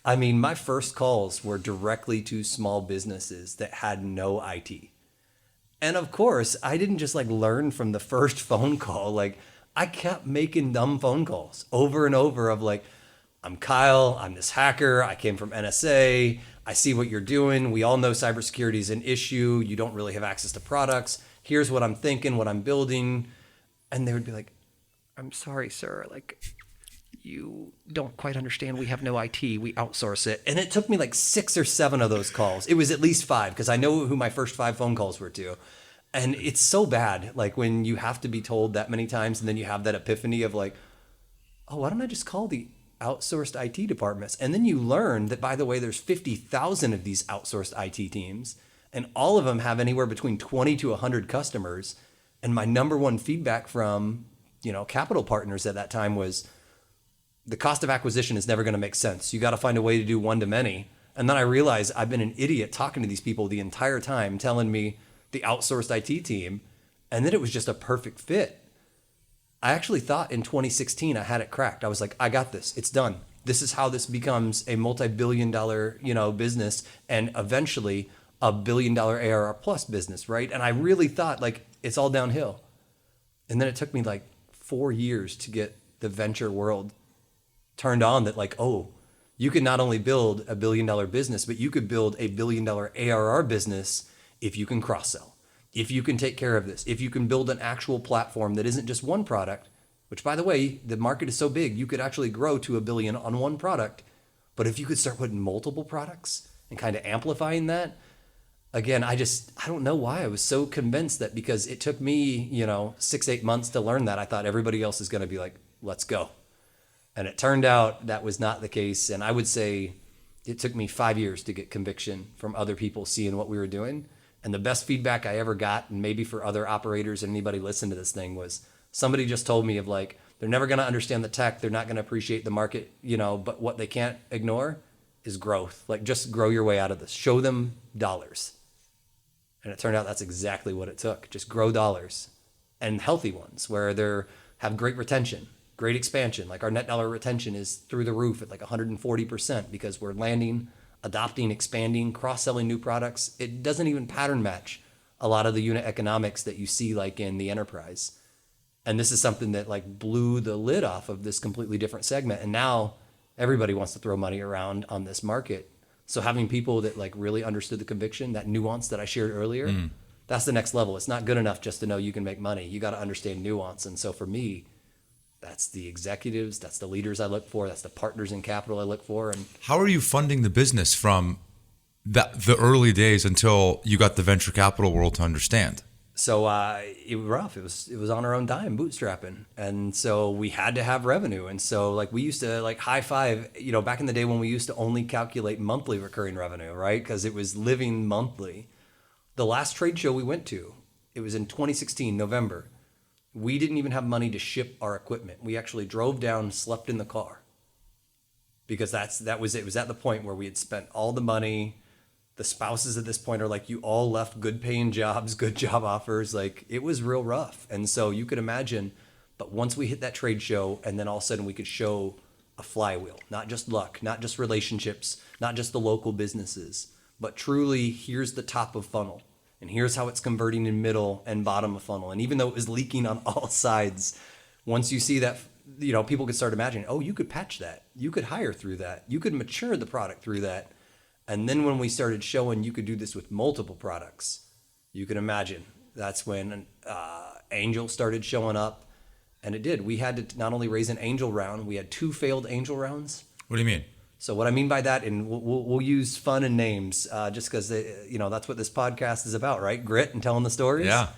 I mean, my first calls were directly to small businesses that had no IT. And of course, I didn't just like learn from the first phone call. Like, I kept making dumb phone calls over and over of like, I'm Kyle, I'm this hacker, I came from NSA, I see what you're doing. We all know cybersecurity is an issue. You don't really have access to products. Here's what I'm thinking, what I'm building. And they would be like, I'm sorry, sir. Like, you don't quite understand. We have no IT. We outsource it. And it took me like 6 or 7 of those calls. It was at least 5 because I know who my first 5 phone calls were to. And it's so bad. Like, when you have to be told that many times and then you have that epiphany of like, oh, why don't I just call the outsourced IT departments? And then you learn that, by the way, there's 50,000 of these outsourced IT teams, and all of them have anywhere between 20 to 100 customers. And my number one feedback from, capital partners at that time was, the cost of acquisition is never going to make sense. You got to find a way to do one to many. And then I realized I've been an idiot talking to these people the entire time, telling me the outsourced IT team, and then it was just a perfect fit. I actually thought in 2016 I had it cracked. I was like, I got this. It's done. This is how this becomes a multi-billion-dollar, business, and eventually a billion-dollar ARR plus business, right? And I really thought like it's all downhill. And then it took me like 4 years to get the venture world turned on that like, oh, you can not only build a billion-dollar business, but you could build a billion-dollar ARR business if you can cross-sell. If you can take care of this, if you can build an actual platform that isn't just one product, which, by the way, the market is so big, you could actually grow to $1 billion on one product. But if you could start putting multiple products and kind of amplifying that, again, I don't know why I was so convinced that, because it took me, 6-8 months to learn that. I thought everybody else is going to be like, let's go. And it turned out that was not the case. And I would say it took me 5 years to get conviction from other people seeing what we were doing. And the best feedback I ever got, and maybe for other operators and anybody listening to this thing, was somebody just told me of like, they're never going to understand the tech. They're not going to appreciate the market, but what they can't ignore is growth. Like, just grow your way out of this. Show them dollars. And it turned out that's exactly what it took. Just grow dollars, and healthy ones where they have great retention, great expansion. Like, our net dollar retention is through the roof at like 140% because we're landing, adopting, expanding, cross-selling new products. It doesn't even pattern match a lot of the unit economics that you see like in the enterprise. And this is something that like blew the lid off of this completely different segment. And now everybody wants to throw money around on this market. So having people that like really understood the conviction, that nuance that I shared earlier, that's the next level. It's not good enough just to know you can make money. You got to understand nuance. And so for me, that's the executives, that's the leaders I look for, that's the partners in capital I look for. And how are you funding the business from the early days until you got the venture capital world to understand? So it was rough. It was on our own dime, bootstrapping, and so we had to have revenue. And so like we used to like high five, back in the day when we used to only calculate monthly recurring revenue, right? Because it was living monthly. The last trade show we went to, it was in 2016 November. We didn't even have money to ship our equipment. We actually drove down, slept in the car, because that was it. It was at the point where we had spent all the money. The spouses at this point are like, you all left good paying jobs, good job offers. Like it was real rough. And so you could imagine, but once we hit that trade show and then all of a sudden we could show a flywheel, not just luck, not just relationships, not just the local businesses, but truly here's the top of funnel and here's how it's converting in middle and bottom of funnel. And even though it was leaking on all sides, once you see that, people could start imagining, oh, you could patch that. You could hire through that. You could mature the product through that. And then when we started showing you could do this with multiple products, you can imagine that's when Angel started showing up. And it did. We had to not only raise an angel round, we had 2 failed angel rounds. What do you mean? So what I mean by that, and we'll use fun and names just because, that's what this podcast is about, right? Grit and telling the stories. Yeah.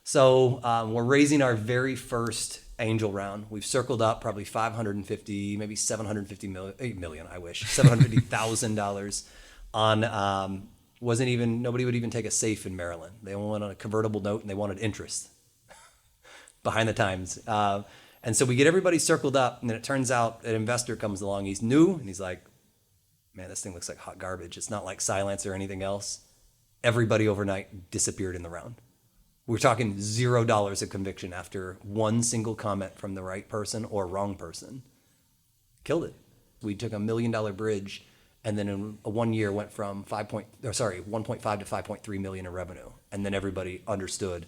So we're raising our very first angel round. We've circled up probably 550, maybe 750 million, 8 million, I wish, $750,000 on, nobody would even take a safe in Maryland. They only wanted a convertible note and they wanted interest behind the times. And so we get everybody circled up, and then it turns out an investor comes along. He's new, and he's like, man, this thing looks like hot garbage. It's not like Silence or anything else. Everybody overnight disappeared in the round. We're talking $0 of conviction after one single comment from the right person or wrong person. Killed it. We took $1 million bridge, and then in 1 year went from 1.5 to 5.3 million in revenue. And then everybody understood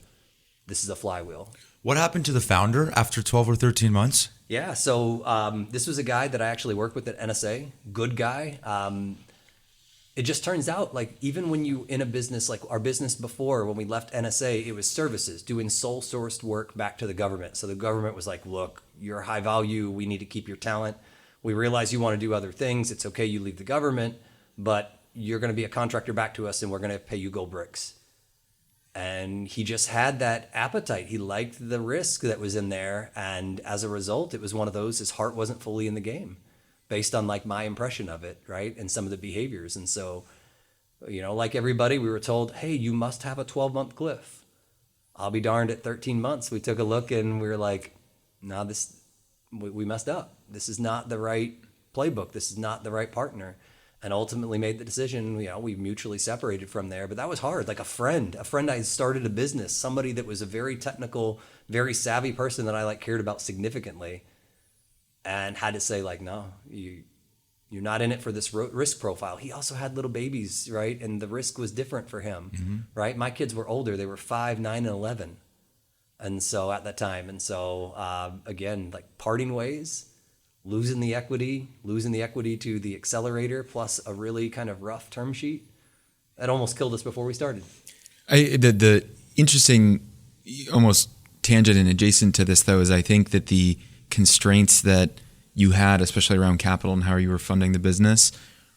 this is a flywheel. What happened to the founder after 12 or 13 months? Yeah, so this was a guy that I actually worked with at NSA. Good guy. It just turns out, like, even when you in a business, like our business before, when we left NSA, it was services, doing sole sourced work back to the government. So the government was like, look, you're high value. We need to keep your talent. We realize you want to do other things. It's okay, you leave the government, but you're going to be a contractor back to us and we're going to pay you gold bricks. And he just had that appetite. He liked the risk that was in there. And as a result, it was one of those, his heart wasn't fully in the game based on like my impression of it, right? And some of the behaviors. And so, like everybody, we were told, hey, you must have a 12-month cliff. I'll be darned at 13 months. We took a look and we were like, no, we messed up. This is not the right playbook. This is not the right partner. And ultimately made the decision, we mutually separated from there. But that was hard. Like a friend I started a business, somebody that was a very technical, very savvy person that I cared about significantly, and had to say no, you're not in it for this risk profile. He also had little babies, right? And the risk was different for him, right? My kids were older. They were 5, 9, and 11. And so at that time, again, parting ways, losing the equity to the accelerator plus a really kind of rough term sheet. That almost killed us before we started. The interesting, almost tangent and adjacent to this, though, is I think that the constraints that you had, especially around capital and how you were funding the business,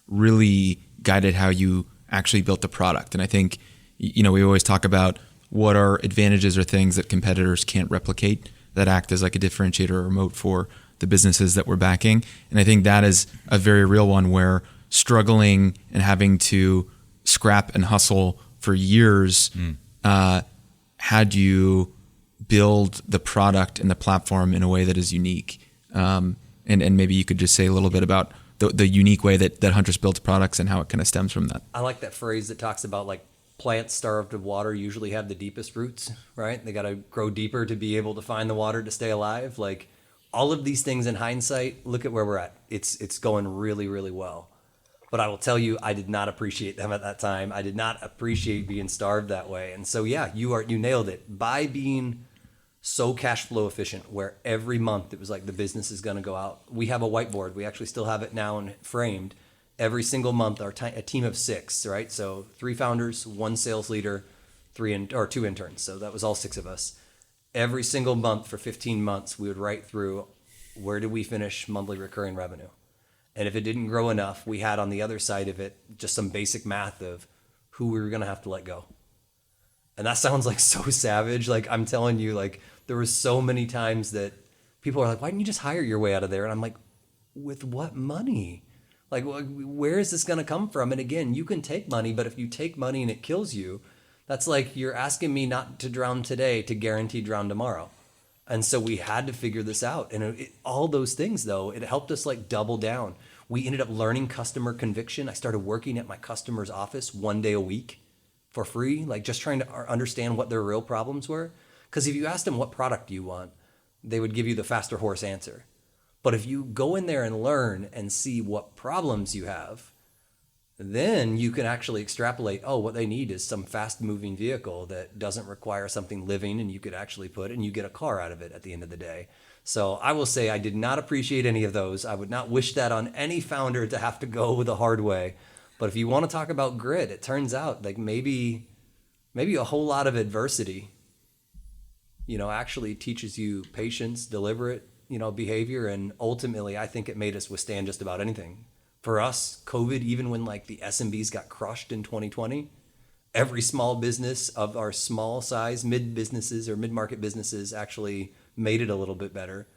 really guided how you actually built the product. And I think, we always talk about what are advantages or things that competitors can't replicate that act as like a differentiator or moat for the businesses that we're backing. And I think that is a very real one where struggling and having to scrap and hustle for years had you build the product and the platform in a way that is unique. And maybe you could just say a little bit about the unique way that Huntress builds products and how it kind of stems from that. I like that phrase that talks about plants starved of water usually have the deepest roots, right? They got to grow deeper to be able to find the water to stay alive. All of these things in hindsight, look at where we're at. It's going really, really well. But I will tell you, I did not appreciate them at that time. I did not appreciate being starved that way. And so, yeah, you nailed it. By being so cash flow efficient, where every month it was like the business is going to go out. We have a whiteboard. We actually still have it now and framed. Every single month, a team of 6, right? So 3 founders, 1 sales leader, 2 interns. So that was all 6 of us. Every single month for 15 months, we would write through where did we finish monthly recurring revenue. And if it didn't grow enough, we had on the other side of it just some basic math of who we were going to have to let go. And that sounds like so savage. Like, I'm telling you, like, there was so many times that people are like, why didn't you just hire your way out of there? And I'm like, with what money? Like, where is this going to come from? And again, you can take money, but if you take money and it kills you, that's like you're asking me not to drown today to guarantee drown tomorrow. And so we had to figure this out. And all those things, though, it helped us like double down. We ended up learning customer conviction. I started working at my customer's office 1 day a week for free, like just trying to understand what their real problems were. Because if you asked them what product do you want, they would give you the faster horse answer. But if you go in there and learn and see what problems you have, then you can actually extrapolate, oh, what they need is some fast moving vehicle that doesn't require something living, and you could actually put it and you get a car out of it at the end of the day. So I will say I did not appreciate any of those. I would not wish that on any founder to have to go the hard way. But if you want to talk about grit, it turns out like maybe a whole lot of adversity, actually teaches you patience, deliberate, behavior. And ultimately, I think it made us withstand just about anything. For us, COVID, even when like the SMBs got crushed in 2020, every small business of our small size, mid businesses or mid-market businesses actually made it a little bit better.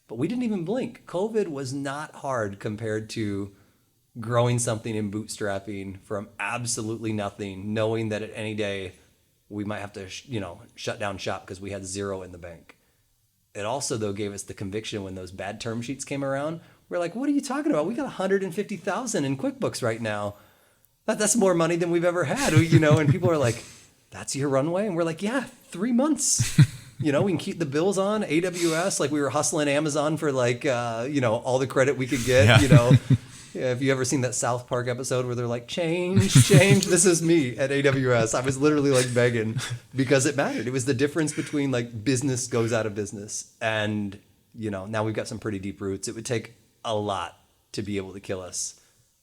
But we didn't even blink. COVID was not hard compared to growing something in bootstrapping from absolutely nothing, knowing that at any day we might have to, shut down shop because we had zero in the bank. It also, though, gave us the conviction when those bad term sheets came around. We're like, what are you talking about? We got $150,000 in QuickBooks right now. That's more money than we've ever had, and people are like, that's your runway? And we're like, yeah, 3 months. We can keep the bills on AWS. Like we were hustling Amazon for like, all the credit we could get, Yeah, have you ever seen that South Park episode where they're like, change? This is me at AWS. I was literally like begging because it mattered. It was the difference between like business goes out of business and, now we've got some pretty deep roots. It would take a lot to be able to kill us.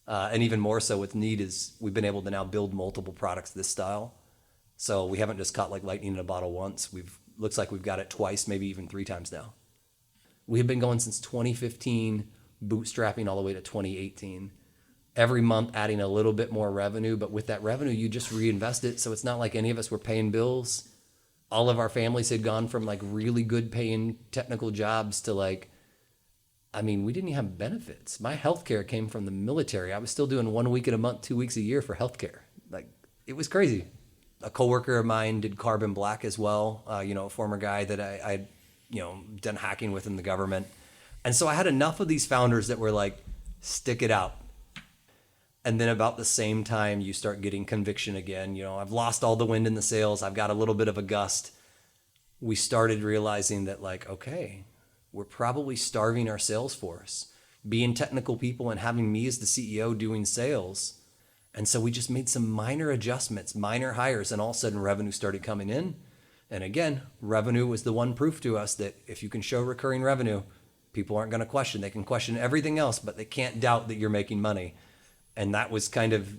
And even more so with Need is we've been able to now build multiple products this style. So we haven't just caught like lightning in a bottle once. Looks like we've got it twice, maybe even 3 times now. We have been going since 2015, bootstrapping all the way to 2018. Every month adding a little bit more revenue, but with that revenue, you just reinvest it. So it's not like any of us were paying bills. All of our families had gone from like really good paying technical jobs to like, we didn't even have benefits. My healthcare came from the military. I was still doing 1 week in a month, 2 weeks a year for healthcare. Like it was crazy. A coworker of mine did carbon black as well. A former guy that I'd done hacking with in the government. And so I had enough of these founders that were like, stick it out. And then about the same time, you start getting conviction again. I've lost all the wind in the sails. I've got a little bit of a gust. We started realizing that like, okay, we're probably starving our sales force. Being technical people and having me as the CEO doing sales. And so we just made some minor adjustments, minor hires, and all of a sudden revenue started coming in. And again, revenue was the one proof to us that if you can show recurring revenue, people aren't going to question. They can question everything else, but they can't doubt that you're making money. And that was kind of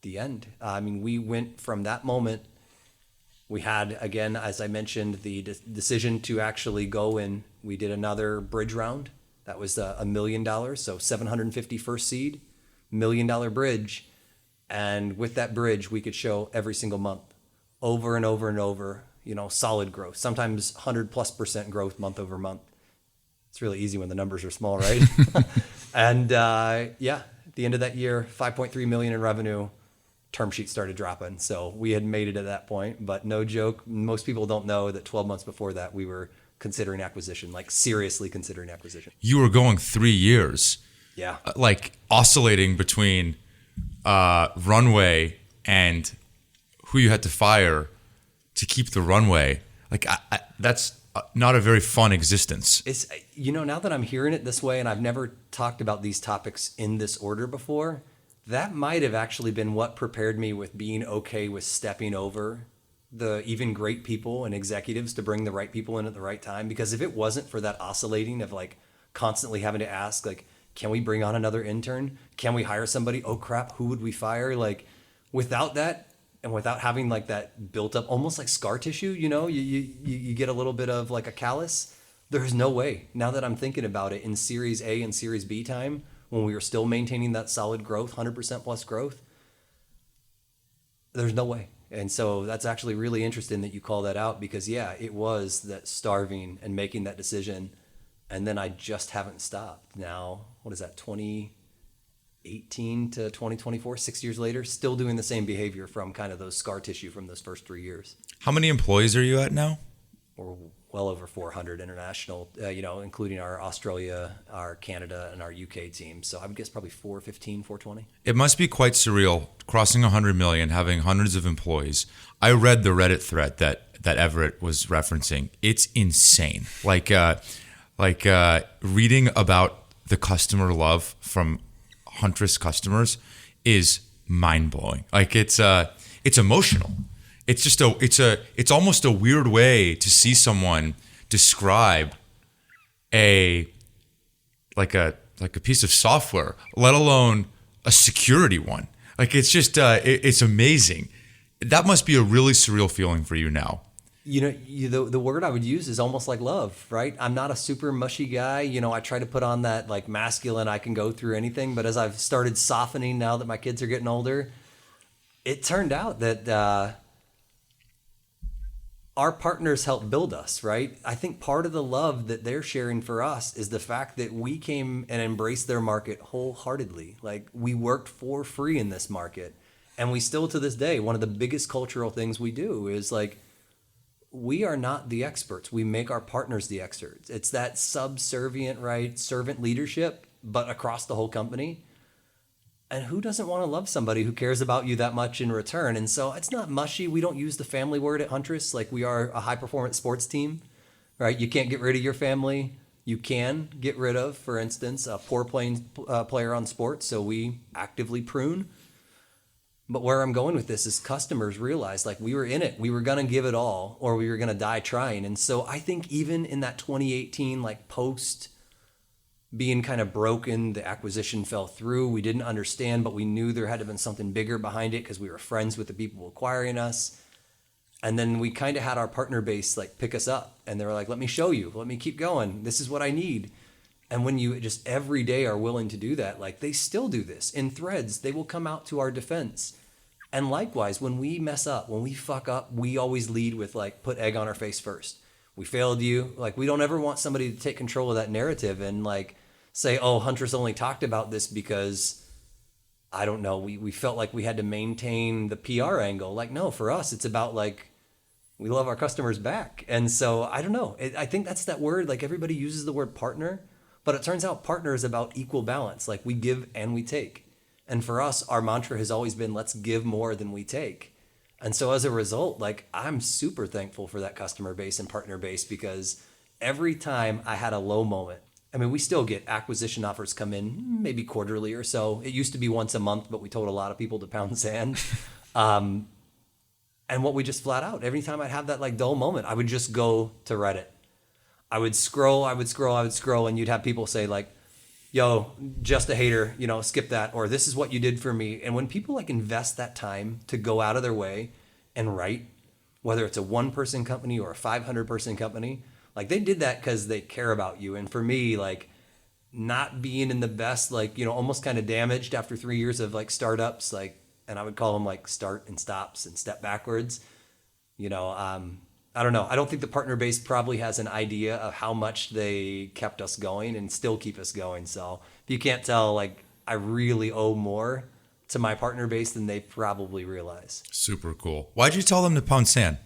the end. We went from that moment. We had, again, as I mentioned, the decision to actually go in. We did another bridge round. That was $1 million. So 750 first seed, $1 million bridge. And with that bridge, we could show every single month over and over and over, solid growth, sometimes 100+% growth month over month. It's really easy when the numbers are small, right? And at the end of that year, 5.3 million in revenue, term sheets started dropping. So we had made it at that point, but no joke. Most people don't know that 12 months before that, we were considering acquisition, like seriously considering acquisition. You were going 3 years. Yeah. Like oscillating between runway and who you had to fire to keep the runway. Like that's not a very fun existence. It's, now that I'm hearing it this way, and I've never talked about these topics in this order before, that might have actually been what prepared me with being okay with stepping over the even great people and executives to bring the right people in at the right time. Because if it wasn't for that oscillating of like constantly having to ask, like, can we bring on another intern? Can we hire somebody? Oh crap, who would we fire? Like without that, and without having like that built up, almost like scar tissue, you get a little bit of like a callus. There's no way. Now that I'm thinking about it, in Series A and Series B time, when we were still maintaining that solid growth, 100% plus growth, there's no way. And so that's actually really interesting that you call that out, because yeah, it was that starving and making that decision. And then I just haven't stopped. Now, what is that, 2018 to 2024, 6 years later, still doing the same behavior from kind of those scar tissue from those first 3 years. How many employees are you at now? We're well over 400 international, including our Australia, our Canada, and our UK team. So I would guess probably 415, 420. It must be quite surreal crossing 100 million, having hundreds of employees. I read the Reddit thread that Everett was referencing. It's insane. Like reading about the customer love from Huntress customers is mind blowing. Like it's emotional. It's almost a weird way to see someone describe a piece of software, let alone a security one. Like it's just it's amazing. That must be a really surreal feeling for you now. The word I would use is almost like love, right? I'm not a super mushy guy. I try to put on that like masculine, I can go through anything. But as I've started softening now that my kids are getting older, it turned out that our partners help build us, right? I think part of the love that they're sharing for us is the fact that we came and embraced their market wholeheartedly. Like we worked for free in this market. And we still to this day, one of the biggest cultural things we do is like, we are not the experts. We make our partners the experts. It's that subservient, right? Servant leadership, but across the whole company. And who doesn't want to love somebody who cares about you that much in return? And so it's not mushy. We don't use the family word at Huntress. Like we are a high performance sports team, right? You can't get rid of your family. You can get rid of, for instance, a poor player on sports. So we actively prune. But where I'm going with this is customers realize like we were in it. We were going to give it all or we were going to die trying. And so I think even in that 2018, like post being kind of broken, the acquisition fell through. We didn't understand, but we knew there had to have been something bigger behind it because we were friends with the people acquiring us. And then we kind of had our partner base like pick us up and they were like, let me show you, let me keep going. This is what I need. And when you just every day are willing to do that, like they still do this in threads, they will come out to our defense. And likewise, when we mess up, when we fuck up, we always lead with like, put egg on our face first. We failed you. Like we don't ever want somebody to take control of that narrative and like say, oh, Huntress only talked about this because, I don't know, we felt like we had to maintain the PR angle. Like, no, for us, it's about like, we love our customers back. And so I don't know. I think that's that word, like everybody uses the word partner. But it turns out partner is about equal balance. Like we give and we take. And for us, our mantra has always been, let's give more than we take. And so as a result, like I'm super thankful for that customer base and partner base because every time I had a low moment, I mean, we still get acquisition offers come in maybe quarterly or so. It used to be once a month, but we told a lot of people to pound sand. And what we just flat out, every time I'd have that like dull moment, I would just go to Reddit. I would scroll, and you'd have people say like, yo, just a hater, skip that, or this is what you did for me. And when people like invest that time to go out of their way and write, whether it's a 1-person company or a 500-person company, like they did that because they care about you. And for me, like not being in the best, like, almost kind of damaged after 3 years of like startups, like, and I would call them like start and stops and step backwards, I don't know. I don't think the partner base probably has an idea of how much they kept us going and still keep us going. So if you can't tell, like I really owe more to my partner base than they probably realize. Super cool. Why'd you tell them to pound sand?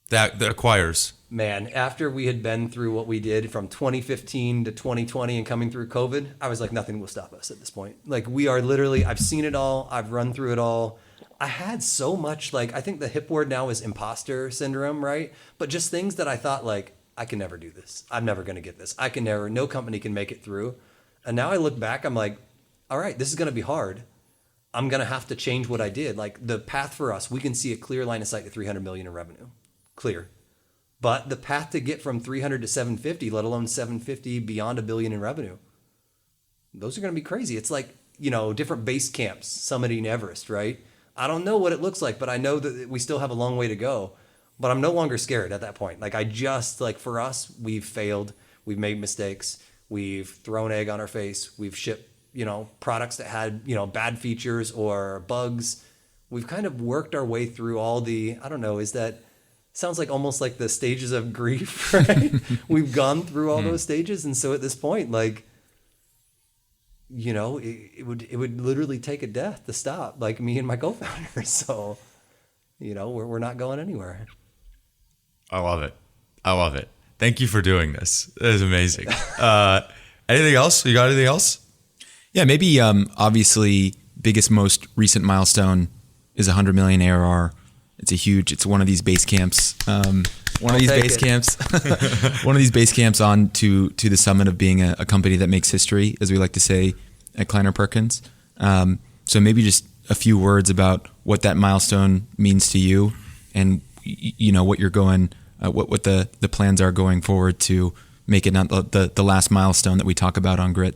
That acquires. Man, after we had been through what we did from 2015 to 2020 and coming through COVID, I was like, nothing will stop us at this point. Like we are literally, I've seen it all. I've run through it all. I had so much, like, I think the hip word now is imposter syndrome, right? But just things that I thought like, I can never do this. I'm never going to get this. No company can make it through. And now I look back, I'm like, all right, this is going to be hard. I'm going to have to change what I did. Like the path for us, we can see a clear line of sight to 300 million in revenue. Clear. But the path to get from 300 to 750, let alone 750 beyond $1 billion in revenue, those are going to be crazy. It's like, different base camps, summiting Everest, right? I don't know what it looks like, but I know that we still have a long way to go. But I'm no longer scared at that point. Like for us, we've failed. We've made mistakes. We've thrown egg on our face. We've shipped products that had, bad features or bugs. We've kind of worked our way through all the, I don't know, sounds like almost like the stages of grief, right? We've gone through all those stages. And so at this point, like, it would literally take a death to stop, like me and my co-founder. So, we're not going anywhere. I love it. Thank you for doing this. That is amazing. Anything else? You got anything else? Yeah, maybe obviously biggest, most recent milestone is 100 million ARR. It's one of these base camps. One of these base camps on to the summit of being a company that makes history, as we like to say at Kleiner Perkins. So maybe just a few words about what that milestone means to you, and what you're going, what the plans are going forward to make it not the last milestone that we talk about on Grit.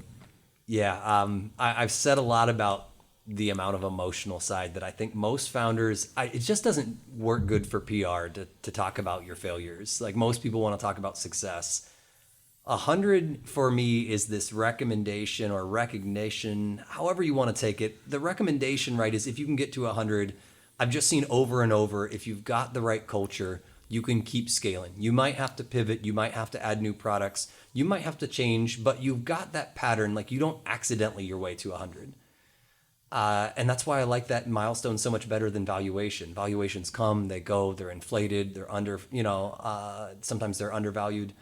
Yeah, I've said a lot about the amount of emotional side that I think most founders, it just doesn't work good for PR to talk about your failures. Like, most people want to talk about success. 100 for me is this recommendation or recognition, however you want to take it. The recommendation, right, is if you can get to 100, I've just seen over and over, if you've got the right culture, you can keep scaling. You might have to pivot, you might have to add new products, you might have to change, but you've got that pattern. Like, you don't accidentally your way to 100. And that's why I like that milestone so much better than valuation. Valuations come, they go, they're inflated, they're sometimes they're undervalued,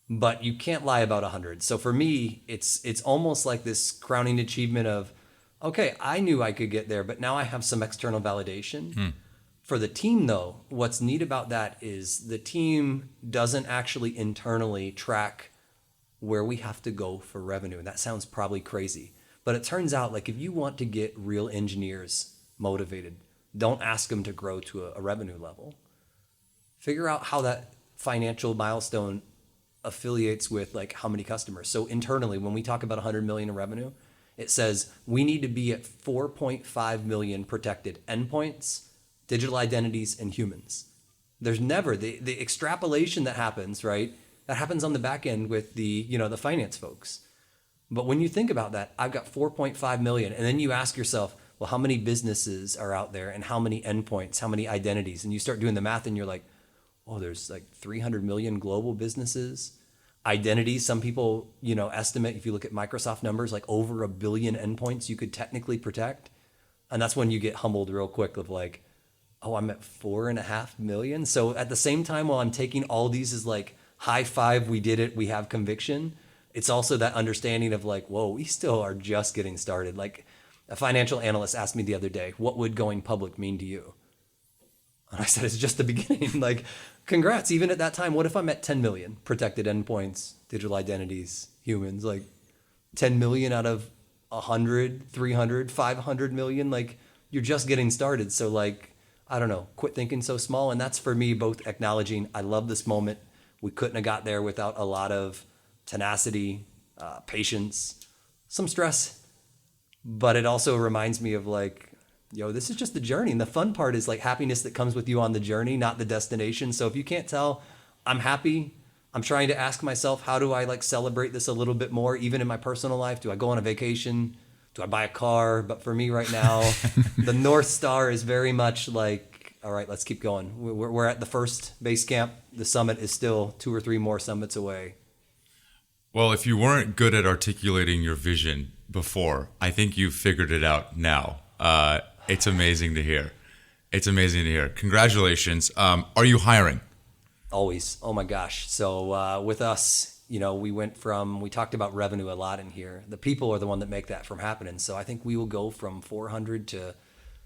but you can't lie about 100. So for me, it's almost like this crowning achievement of, okay, I knew I could get there, but now I have some external validation. For the team, though, what's neat about that is the team doesn't actually internally track where we have to go for revenue. And that sounds probably crazy. But it turns out, like, if you want to get real engineers motivated, don't ask them to grow to a revenue level. Figure out how that financial milestone affiliates with, like, how many customers. So internally, when we talk about 100 million in revenue, it says we need to be at 4.5 million protected endpoints, digital identities, and humans. There's never the extrapolation that happens, right? That happens on the back end with the finance folks. But when you think about that, I've got 4.5 million. And then you ask yourself, well, how many businesses are out there and how many endpoints, how many identities? And you start doing the math and you're like, oh, there's like 300 million global businesses. Identities, some people, estimate, if you look at Microsoft numbers, like over 1 billion endpoints you could technically protect. And that's when you get humbled real quick of like, oh, I'm at 4.5 million. So at the same time, while I'm taking all these as like, high five, we did it, we have conviction, it's also that understanding of like, whoa, we still are just getting started. Like, a financial analyst asked me the other day, what would going public mean to you? And I said, it's just the beginning. Like, congrats. Even at that time, what if I'm at 10 million protected endpoints, digital identities, humans? Like, 10 million out of 100, 300, 500 million? Like, you're just getting started. So like, I don't know, quit thinking so small. And that's for me, both acknowledging, I love this moment. We couldn't have got there without a lot of tenacity, patience, some stress. But it also reminds me of like, this is just the journey. And the fun part is like happiness that comes with you on the journey, not the destination. So if you can't tell, I'm happy. I'm trying to ask myself, how do I like celebrate this a little bit more, even in my personal life? Do I go on a vacation? Do I buy a car? But for me right now, the North Star is very much like, all right, let's keep going. We're at the first base camp. The summit is still 2 or 3 more summits away. Well, if you weren't good at articulating your vision before, I think you've figured it out now. It's amazing to hear. Congratulations. Are you hiring? Always. Oh my gosh. So with us, we talked about revenue a lot in here. The people are the one that make that from happening. So I think we will go from 400 to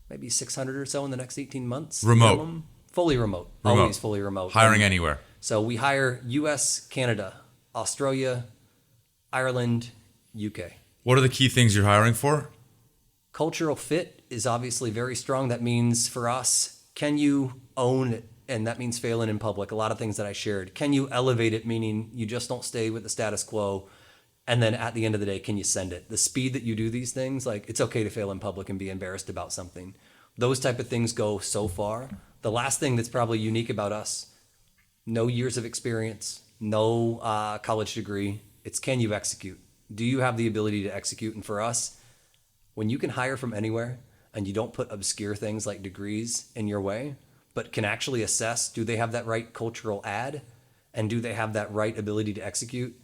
maybe 600 or so in the next 18 months. Remote. Minimum. Fully remote. Always fully remote. Hiring anywhere. So we hire US, Canada, Australia, Ireland, UK. What are the key things you're hiring for? Cultural fit is obviously very strong. That means for us, can you own it? And that means failing in public. A lot of things that I shared. Can you elevate it? Meaning you just don't stay with the status quo. And then at the end of the day, can you send it? The speed that you do these things, like it's okay to fail in public and be embarrassed about something. Those type of things go so far. The last thing that's probably unique about us, no years of experience, no college degree. It's can you execute? do you have the ability to execute? And for us, when you can hire from anywhere and you don't put obscure things like degrees in your way, but can actually assess, do they have that right cultural add? And do they have that right ability to execute?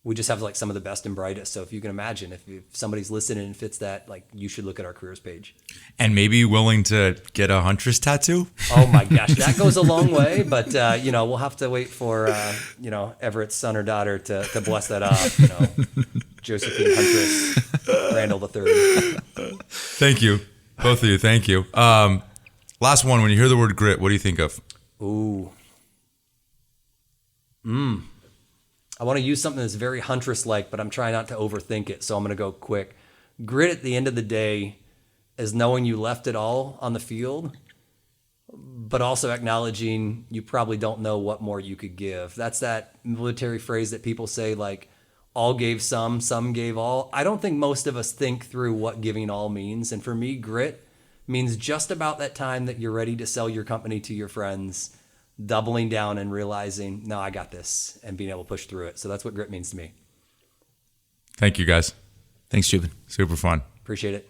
We just have like some of the best and brightest. So if you can imagine, if somebody's listening and fits that, like, you should look at our careers page. And maybe willing to get a Huntress tattoo? Oh my gosh, that goes a long way. But, we'll have to wait for, Everett's son or daughter to bless that off. Josephine Huntress Randle III. Thank you. Both of you. Thank you. Last one. When you hear the word grit, what do you think of? Ooh. I want to use something that's very Huntress-like, but I'm trying not to overthink it, so I'm going to go quick. Grit at the end of the day is knowing you left it all on the field, but also acknowledging you probably don't know what more you could give. That's that military phrase that people say, like, all gave some gave all. I don't think most of us think through what giving all means. And for me, grit means just about that time that you're ready to sell your company to your friends, doubling down and realizing, no, I got this, and being able to push through it. So that's what grit means to me. Thank you, guys. Thanks, Jubin. Super fun. Appreciate it.